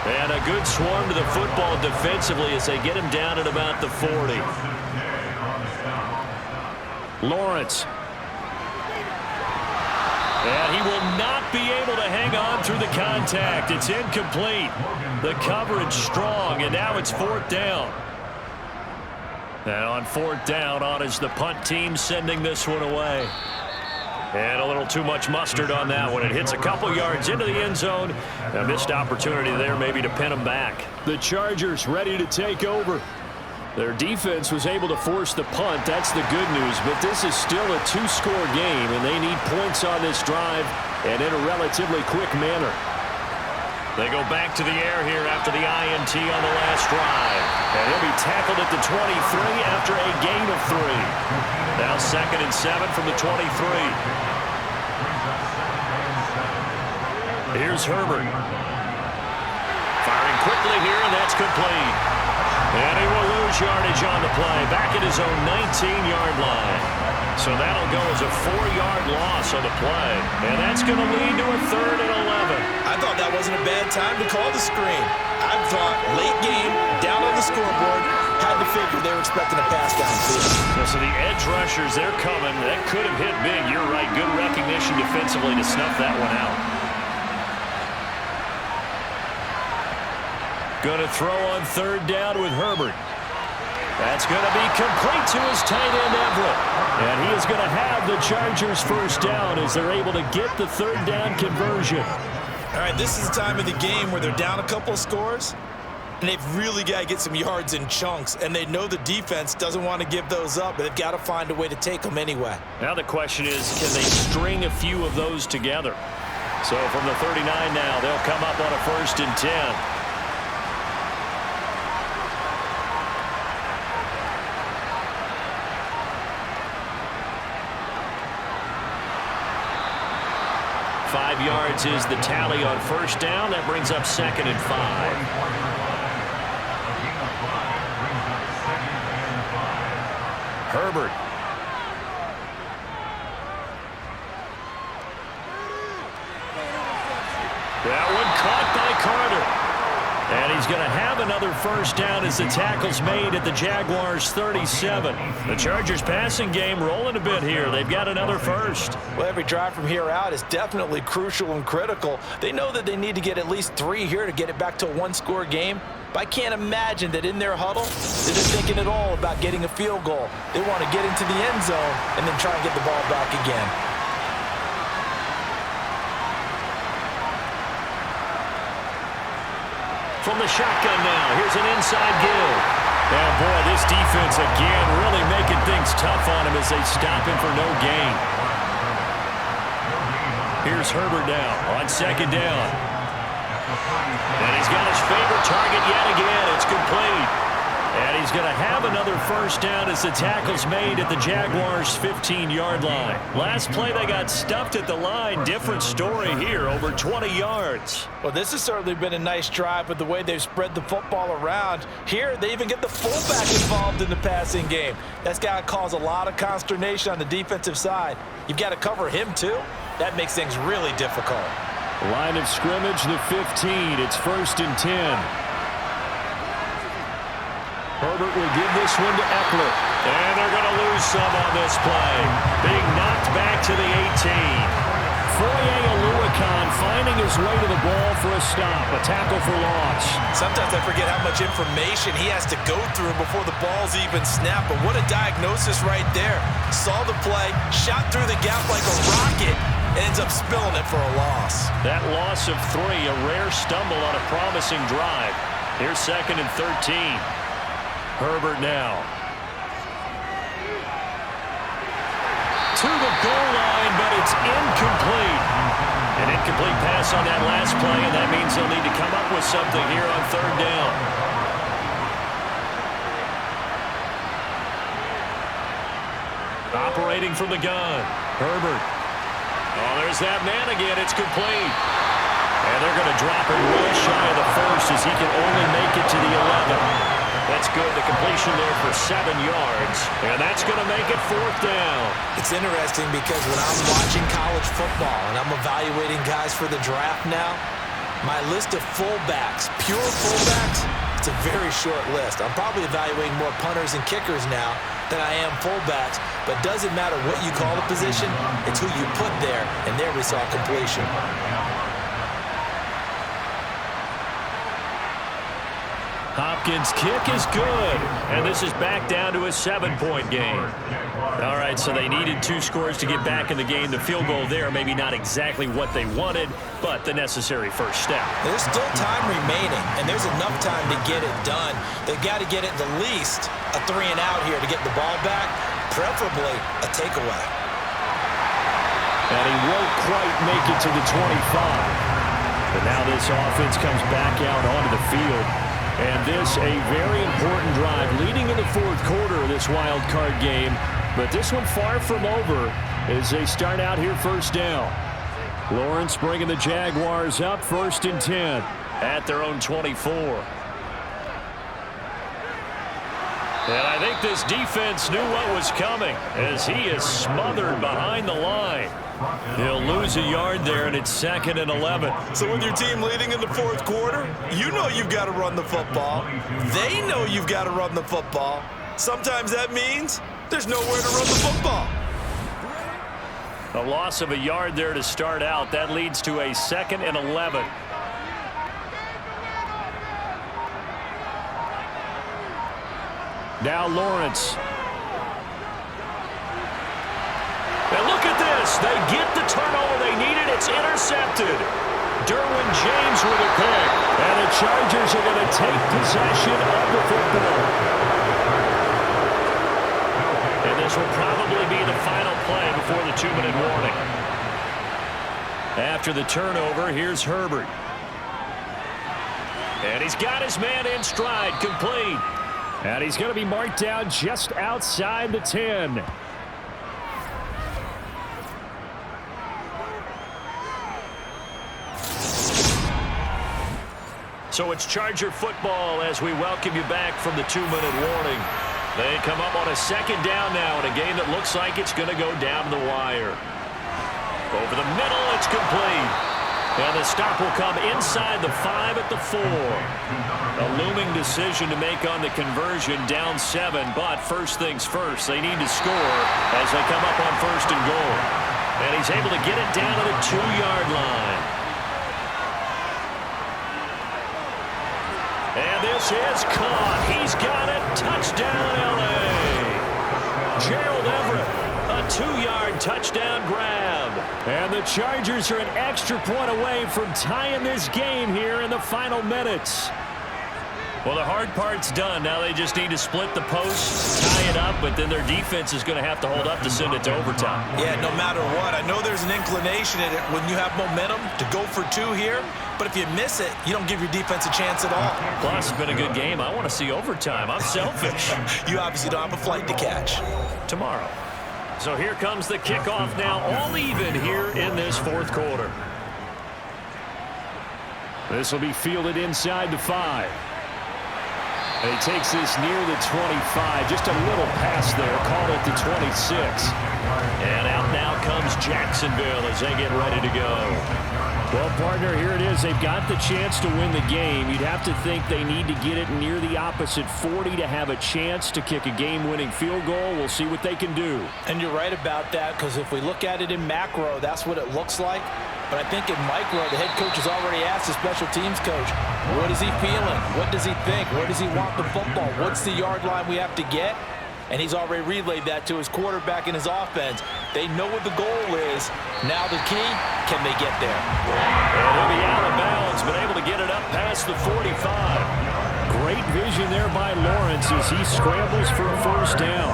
S3: And a good swarm to the football defensively as they get him down at about the 40.
S5: Lawrence.
S3: And he will not be able to hang on through the contact. It's incomplete. The coverage strong, and now it's 4th down. And on 4th down, on is the punt team sending this one away. And a little too much mustard on that one. It hits a couple yards into the end zone. A missed opportunity there maybe to pin them back.
S5: The Chargers ready to take over. Their defense was able to force the punt. That's the good news. But this is still a 2-score game, and they need points on this drive and in a relatively quick manner.
S3: They go back to the air here after the INT on the last drive. And he'll be tackled at the 23 after a gain of 3. Now 2nd and 7 from the 23. Here's Herbert. Firing quickly here, and that's complete. And he will lose yardage on the play, back at his own 19-yard line. So that'll go as a 4-yard loss on the play. And that's going to lead to a 3rd and 11.
S4: I thought that wasn't a bad time to call the screen. I thought late game, down on the scoreboard, had to figure they were expecting a pass downfield.
S3: So the edge rushers, they're coming. That could have hit big. You're right. Good recognition defensively to snuff that one out. Going to throw on 3rd down with Herbert. That's going to be complete to his tight end, Everett.
S5: And he is going to have the Chargers first down as they're able to get the 3rd down conversion.
S4: All right, this is the time of the game where they're down a couple of scores, and they've really got to get some yards in chunks, and they know the defense doesn't want to give those up, but they've got to find a way to take them anyway.
S3: Now the question is, can they string a few of those together? So from the 39 now, they'll come up on a 1st and 10. 5 yards is the tally on first down. That brings up 2nd and 5. Herbert. That one caught by Carter. And he's going to have another first down as the tackle's made at the Jaguars' 37. The Chargers passing game rolling a bit here. They've got another first.
S4: Well, every drive from here out is definitely crucial and critical. They know that they need to get at least 3 here to get it back to a one-score game. But I can't imagine that in their huddle, they're thinking at all about getting a field goal. They want to get into the end zone and then try and get the ball back again.
S3: From the shotgun now, here's an inside give. And boy, this defense again really making things tough on him as they stop him for no gain. Here's Herbert now on 2nd down. And he's got his favorite target yet again. It's complete. And he's going to have another first down as the tackle's made at the Jaguars' 15-yard line. Last play, they got stuffed at the line. Different story here, over 20 yards.
S4: Well, this has certainly been a nice drive with the way they've spread the football around. Here, they even get the fullback involved in the passing game. That's got to cause a lot of consternation on the defensive side. You've got to cover him, too. That makes things really difficult.
S3: Line of scrimmage, the 15. It's 1st and 10. Herbert will give this one to Eckler. And they're going to lose some on this play. Being knocked back to the 18. Foye Oluokun finding his way to the ball for a stop. A tackle for loss.
S4: Sometimes I forget how much information he has to go through before the ball's even snapped. But what a diagnosis right there. Saw the play, shot through the gap like a rocket, ends up spilling it for a loss.
S3: That loss of 3, a rare stumble on a promising drive. Here's 2nd and 13. Herbert now. To the goal line, but it's incomplete. An incomplete pass on that last play, and that means they'll need to come up with something here on 3rd down. Operating from the gun. Herbert. Oh, there's that man again. It's complete. And they're going to drop it well shy of the first as he can only make it to the 11. That's good. The completion there for 7 yards. And that's going to make it 4th down.
S4: It's interesting because when I'm watching college football and I'm evaluating guys for the draft now, my list of fullbacks, pure fullbacks, it's a very short list. I'm probably evaluating more punters and kickers now than I am fullbacks. But it doesn't matter what you call the position, it's who you put there. And there we saw completion.
S3: Hopkins' kick is good, and this is back down to a 7-point game. All right, so they needed 2 scores to get back in the game. The field goal there, maybe not exactly what they wanted, but the necessary first step.
S4: There's still time remaining, and there's enough time to get it done. They've got to get it the least a 3 and out here to get the ball back, preferably a takeaway.
S3: And he won't quite make it to the 25. But now this offense comes back out onto the field. And this, a very important drive leading in the 4th quarter of this wild card game. But this one far from over as they start out here 1st down. Lawrence bringing the Jaguars up 1st and 10 at their own 24. And I think this defense knew what was coming as he is smothered behind the line. He'll lose a yard there, and it's 2nd and 11.
S4: So with your team leading in the 4th quarter, you know you've got to run the football. They know you've got to run the football. Sometimes that means there's nowhere to run the football.
S3: A loss of a yard there to start out. That leads to a 2nd and 11. Now Lawrence. And look at this. They get the turnover they needed. It's intercepted. Derwin James with a pick. And the Chargers are going to take possession of the football. And this will probably be the final play before the 2-minute warning. After the turnover, here's Herbert. And he's got his man in stride, complete. And he's going to be marked down just outside the 10. So it's Charger football as we welcome you back from the 2-minute warning. They come up on a second down now in a game that looks like it's going to go down the wire. Over the middle, it's complete. And the stop will come inside the 5 at the 4. A looming decision to make on the conversion, down 7. But first things first, they need to score as they come up on first and goal. And he's able to get it down to the 2-yard line. And this is caught. He's got it. Touchdown, L.A. Gerald Everett, a 2-yard touchdown grab. And the Chargers are an extra point away from tying this game here in the final minutes. Well, the hard part's done. Now they just need to split the posts, tie it up, but then their defense is going to have to hold up to send it to overtime.
S4: Yeah, no matter what. I know there's an inclination in it when you have momentum to go for 2 here, but if you miss it, you don't give your defense a chance at all.
S3: Plus, it's been a good game. I want to see overtime. I'm selfish.
S4: You obviously don't have a flight to catch.
S3: Tomorrow. So here comes the kickoff now, all even here in this fourth quarter.
S5: This will be fielded inside the 5. And he takes this near the 25. Just a little pass there. Called at the 26.
S3: And out now comes Jacksonville as they get ready to go.
S5: Well, partner, here it is. They've got the chance to win the game. You'd have to think they need to get it near the opposite 40 to have a chance to kick a game-winning field goal. We'll see what they can do.
S4: And you're right about that, because if we look at it in macro, that's what it looks like. But I think in micro, the head coach has already asked the special teams coach, what is he feeling? What does he think? Where does he want the football? What's the yard line we have to get? And he's already relayed that to his quarterback and his offense. They know what the goal is. Now the key, can they get there?
S3: And he'll be out of bounds, but able to get it up past the 45.
S5: Great vision there by Lawrence as he scrambles for a first down.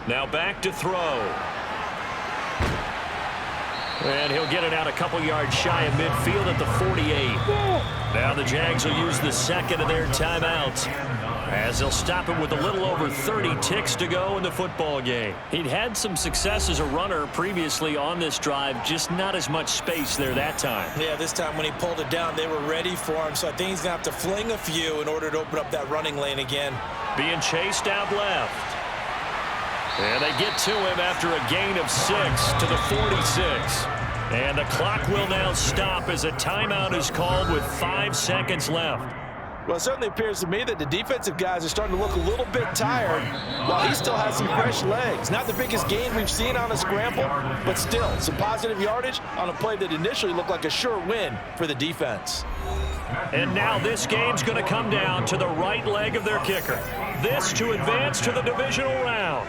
S3: Now back to throw. And he'll get it out a couple yards shy of midfield at the 48. Now the Jags will use the second of their timeouts as they'll stop it with a little over 30 ticks to go in the football game. He'd had some success as a runner previously on this drive, just not as much space there that time.
S4: Yeah, this time when he pulled it down, they were ready for him, so I think he's going to have to fling a few in order to open up that running lane again.
S3: Being chased out left. And they get to him after a gain of 6 to the 46. And the clock will now stop as a timeout is called with 5 seconds left.
S4: Well, it certainly appears to me that the defensive guys are starting to look a little bit tired while he still has some fresh legs. Not the biggest gain we've seen on a scramble, but still some positive yardage on a play that initially looked like a sure win for the defense.
S3: And now this game's going to come down to the right leg of their kicker. This to advance to the divisional round.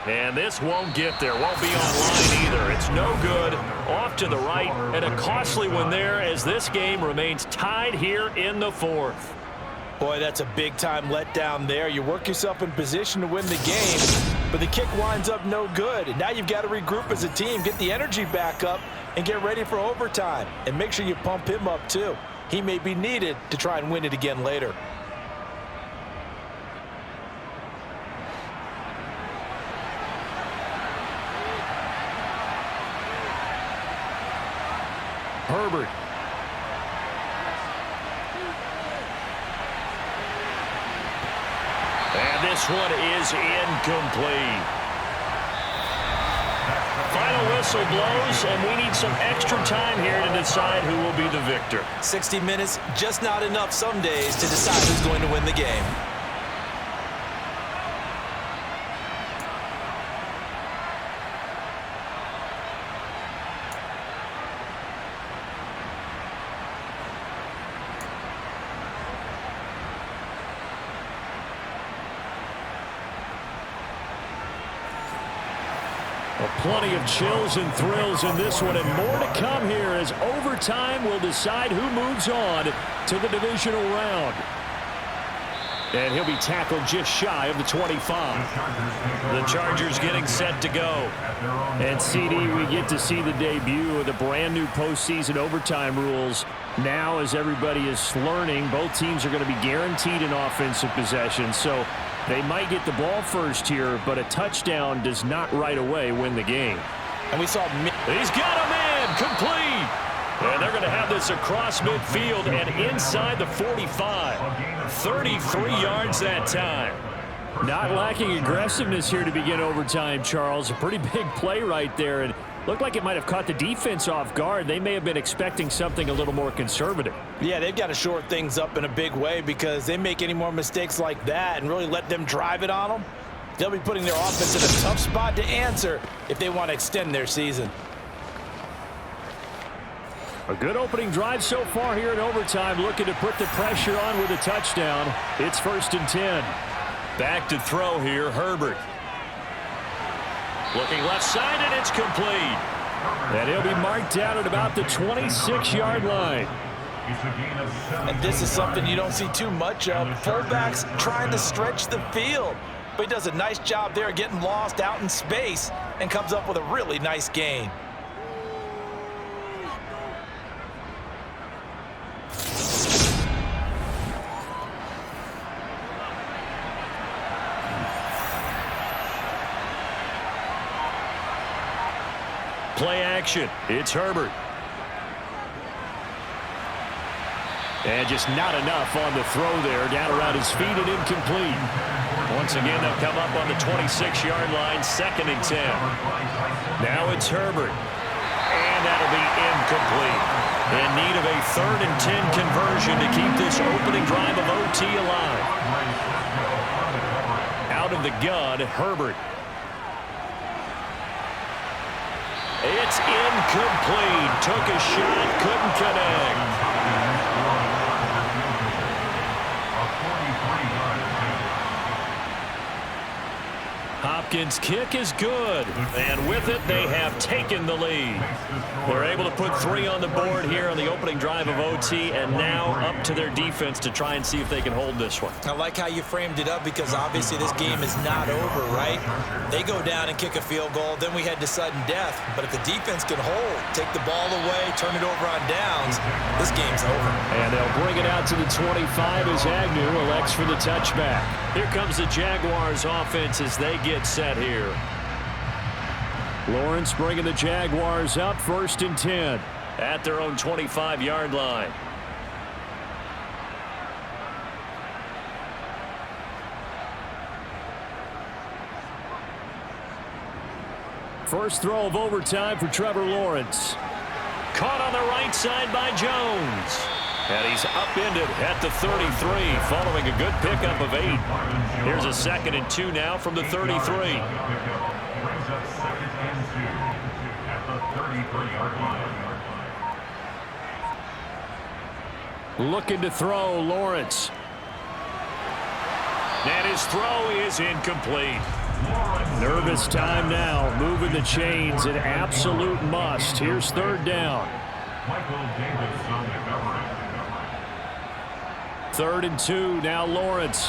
S3: And this won't get there. Won't be online either. It's no good. Off to the right. And a costly one there as this game remains tied here in the fourth.
S4: Boy, that's a big-time letdown there. You work yourself in position to win the game, but the kick winds up no good. And now you've got to regroup as a team, get the energy back up, and get ready for overtime. And make sure you pump him up, too. He may be needed to try and win it again later.
S5: Herbert.
S3: And this one is incomplete. Final whistle blows, and we need some extra time here to decide who will be the victor.
S4: 60 minutes, just not enough some days to decide who's going to win the game.
S5: Plenty of chills and thrills in this one, and more to come here as overtime will decide who moves on to the divisional round. And he'll be tackled just shy of the 25.
S3: The Chargers getting set to go.
S5: And CD, we get to see the debut of the brand new postseason overtime rules. Now, as everybody is learning, both teams are going to be guaranteed an offensive possession. So They might get the ball first here, but a touchdown does not right away win the game.
S4: And we saw...
S3: He's got a man, complete. And they're going to have this across midfield and inside the 45. 33 yards that time.
S5: Not lacking aggressiveness here to begin overtime, Charles. A pretty big play right there, and looked like it might have caught the defense off guard. They may have been expecting something a little more conservative.
S4: Yeah, they've got to shore things up in a big way because they make any more mistakes like that and really let them drive it on them, they'll be putting their offense in a tough spot to answer if they want to extend their season.
S5: A good opening drive so far here in overtime, looking to put the pressure on with a touchdown. It's 1st and 10.
S3: Back to throw here, Herbert. Looking left side, and it's complete.
S5: And he'll be marked down at about the 26-yard line.
S4: And this is something you don't see too much of. Fullbacks trying to stretch the field. But he does a nice job there getting lost out in space and comes up with a really nice gain.
S3: Play action. It's Herbert.
S5: And just not enough on the throw there. Down around his feet and incomplete.
S3: Once again, they'll come up on the 26-yard line, 2nd and 10. Now it's Herbert. And that'll be incomplete. In need of a 3rd and 10 conversion to keep this opening drive of OT alive. Out of the gun, Herbert. It's incomplete. Took a shot, couldn't connect. Hopkins' kick is good, and with it, they have taken the lead. They're able to put 3 on the board here on the opening drive of OT, and now up to their defense to try and see if they can hold this one.
S4: I like how you framed it up because obviously this game is not over, right? They go down and kick a field goal, then we head to sudden death. But if the defense can hold, take the ball away, turn it over on downs, this game's over.
S5: And they'll bring it out to the 25 as Agnew elects for the touchback.
S3: Here comes the Jaguars offense as they get set here.
S5: Lawrence bringing the Jaguars up, 1st and 10.
S3: At their own 25-yard line.
S5: First throw of overtime for Trevor Lawrence.
S3: Caught on the right side by Jones. And he's upended at the 33, following a good pickup of 8. Here's a 2nd and 2 now from the 33.
S5: Looking to throw, Lawrence.
S3: And his throw is incomplete.
S5: Nervous time now, moving the chains, an absolute must. Here's 3rd down. 3rd and 2, now Lawrence.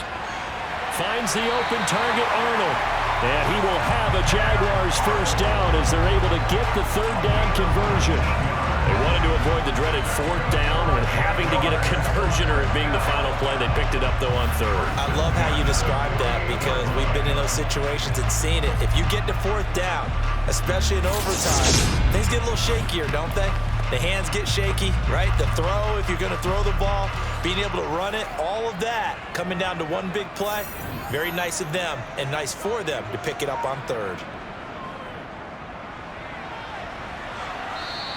S5: Finds the open target, Arnold. And he will have a Jaguars 1st down as they're able to get the 3rd down conversion.
S3: They wanted to avoid the dreaded 4th down and having to get a conversion or it being the final play. They picked it up, though, on 3rd.
S4: I love how you described that because we've been in those situations and seen it. If you get to 4th down, especially in overtime, things get a little shakier, don't they? The hands get shaky, right? The throw, if you're going to throw the ball, being able to run it, all of that coming down to one big play. Very nice of them and nice for them to pick it up on 3rd.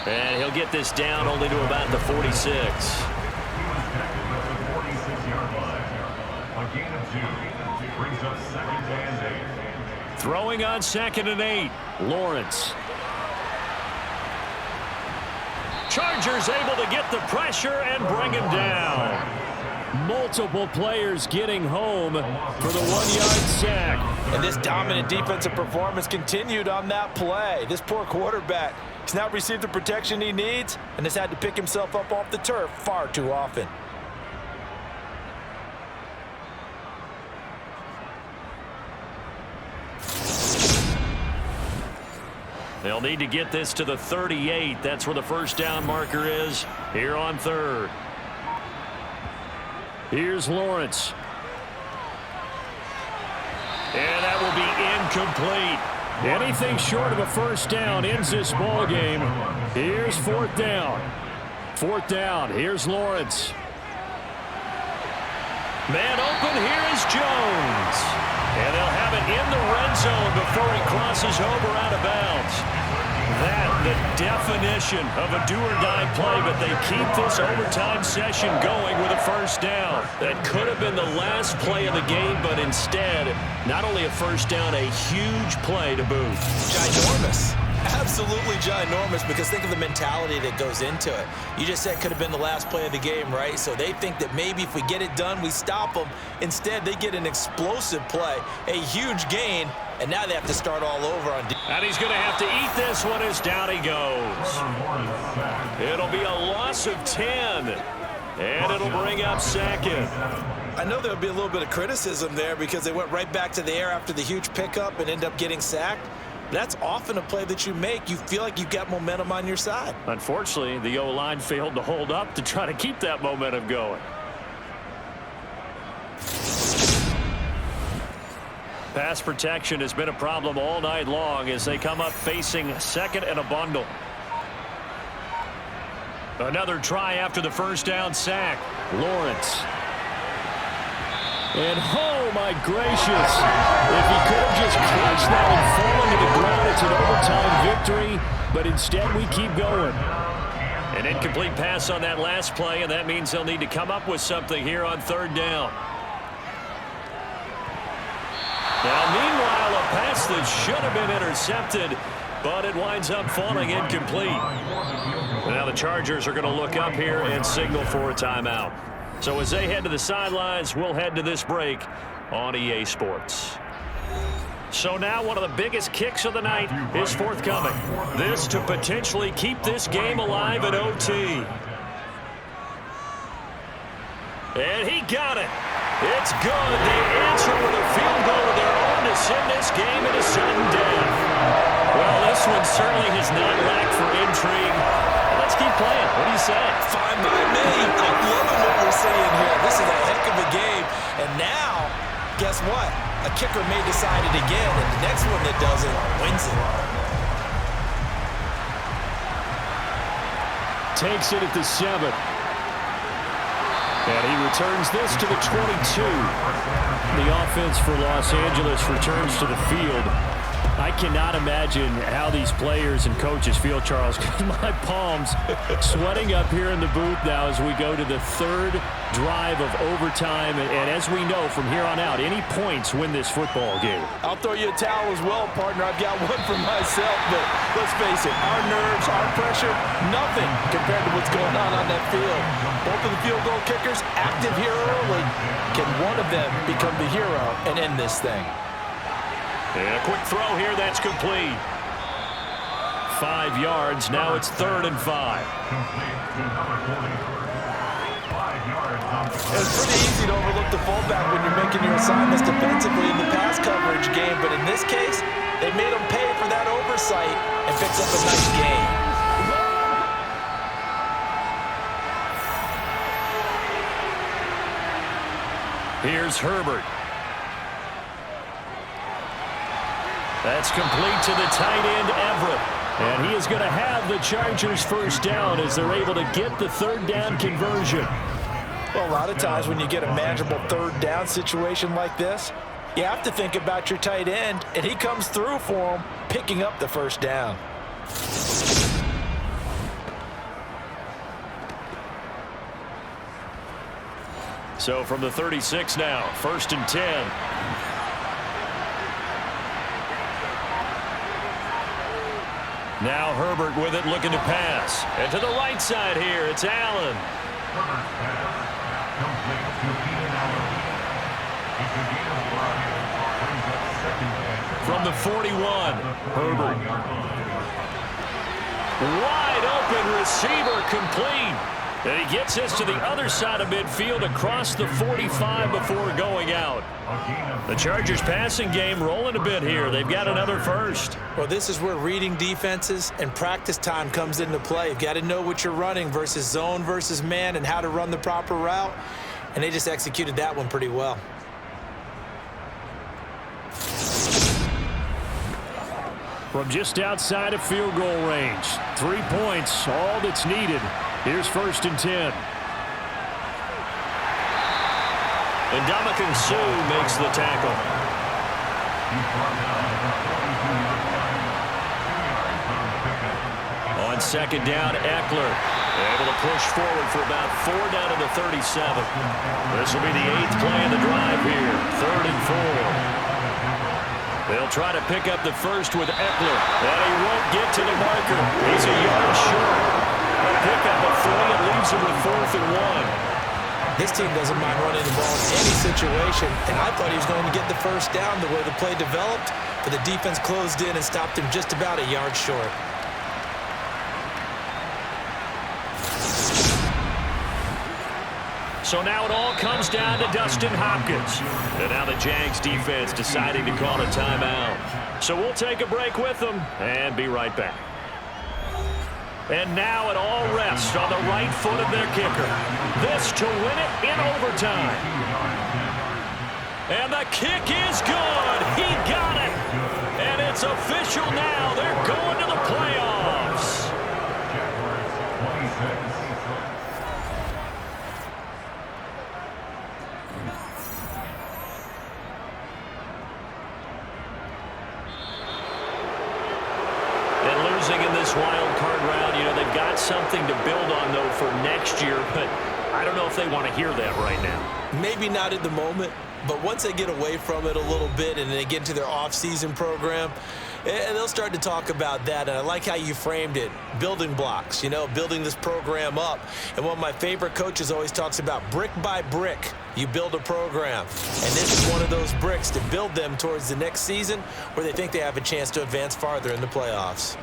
S3: And he'll get this down only to about the 46.
S5: Throwing on 2nd and 8, Lawrence.
S3: Chargers able to get the pressure and bring him down.
S5: Multiple players getting home for the 1-yard sack.
S4: And this dominant defensive performance continued on that play. This poor quarterback, he's not received the protection he needs and has had to pick himself up off the turf far too often.
S3: They'll need to get this to the 38. That's where the 1st down marker is here on 3rd.
S5: Here's Lawrence. And that will be incomplete. Anything short of a first down ends this ball game. Here's fourth down. Fourth down. Here's Lawrence. Man open. Here is Jones. And they'll have it in the red zone before he crosses over out of bounds. That, the definition of a do-or-die play, but they keep this overtime session going with a first down. That could have been the last play of the game, but instead, not only a first down, a huge play to boot.
S4: Ginormous. Absolutely ginormous, because think of the mentality that goes into it. You just said it could have been the last play of the game, right? So they think that maybe if we get it done, we stop them. Instead, they get an explosive play, a huge gain, and now they have to start all over on defense.
S5: And he's going to have to eat this one as down he goes. It'll be a loss of 10, and it'll bring up second.
S4: I know there'll be a little bit of criticism there because they went right back to the air after the huge pickup and end up getting sacked. That's often a play that you make. You feel like you've got momentum on your side.
S5: Unfortunately, the O-line failed to hold up to try to keep that momentum going. Pass protection has been a problem all night long as they come up facing second and a bundle. Another try after the first down sack. Lawrence. And oh my gracious, if he could have just clutched that and fallen to the ground, it's an overtime victory, but instead we keep going. An incomplete pass on that last play, and that means they'll need to come up with something here on third down. Now meanwhile, a pass that should have been intercepted, but it winds up falling incomplete. Now the Chargers are going to look up here and signal for a timeout. So as they head to the sidelines, we'll head to this break on EA Sports. So now one of the biggest kicks of the night is forthcoming. This to potentially keep this game alive at OT. And he got it. It's good. They answer with a field goal of their own to send this game into sudden death. Well, this one certainly has not lacked for intrigue. Let's keep playing. What do you say?
S4: Fine by me. I'm loving what we're seeing here. This is a heck of a game. And now, guess what? A kicker may decide it again, and the next one that doesn't wins it.
S5: Takes it at the 7. And he returns this to the 22. The offense for Los Angeles returns to the field. I cannot imagine how these players and coaches feel, Charles. My palms sweating up here in the booth now as we go to the third drive of overtime. And as we know from here on out, any points win this football game.
S4: I'll throw you a towel as well, partner. I've got one for myself, but let's face it, our nerves, our pressure, nothing compared to what's going on that field. Both of the field goal kickers active here early. Can one of them become the hero and end this thing?
S5: And a quick throw here, that's complete. 5 yards, now it's 3rd and 5.
S4: It's pretty easy to overlook the fullback when you're making your assignments defensively in the pass coverage game, but in this case, they made him pay for that oversight and picks up a nice gain.
S5: Here's Herbert. That's complete to the tight end, Everett. And he is going to have the Chargers first down as they're able to get the third down conversion.
S4: Well, a lot of times when you get a manageable third down situation like this, you have to think about your tight end, and he comes through for him, picking up the first down.
S5: So from the 36 now, 1st and 10. Now Herbert with it, looking to pass. And to the right side here, it's Allen. From the 41, Herbert. Wide open receiver, complete. And he gets this to the other side of midfield across the 45 before going out. The Chargers passing game rolling a bit here. They've got another first.
S4: Well, this is where reading defenses and practice time comes into play. You've got to know what you're running versus zone versus man and how to run the proper route. And they just executed that one pretty well.
S3: from just outside of field goal range. 3 points, all that's needed. Here's 1st and 10.
S5: And Ndamukong Suh makes the tackle. On 2nd down, Eckler able to push forward for about 4 down to the 37. This will be the 8th play of the drive here. 3rd and 4. They'll try to pick up the first with Eckler, and he won't get to the marker. He's a yard short. A pickup of 3 and leaves him with 4th and 1.
S4: This team doesn't mind running the ball in any situation, and I thought he was going to get the first down the way the play developed, but the defense closed in and stopped him just about a yard short.
S5: So now it all comes down to Dustin Hopkins. And now the Jags defense deciding to call a timeout. So we'll take a break with them and be right back. And now it all rests on the right foot of their kicker. This to win it in overtime. And the kick is good. He got it. And it's official now. They're going to the playoffs. In this wild card round, you know, they've got something to build on, though, for next year, but I don't know if they want to hear that right now.
S4: Maybe not at the moment, but once they get away from it a little bit and they get into their off-season program, and they'll start to talk about that. And I like how you framed it, building blocks, you know, building this program up. And one of my favorite coaches always talks about brick by brick, you build a program. And this is one of those bricks to build them towards the next season where they think they have a chance to advance farther in the playoffs.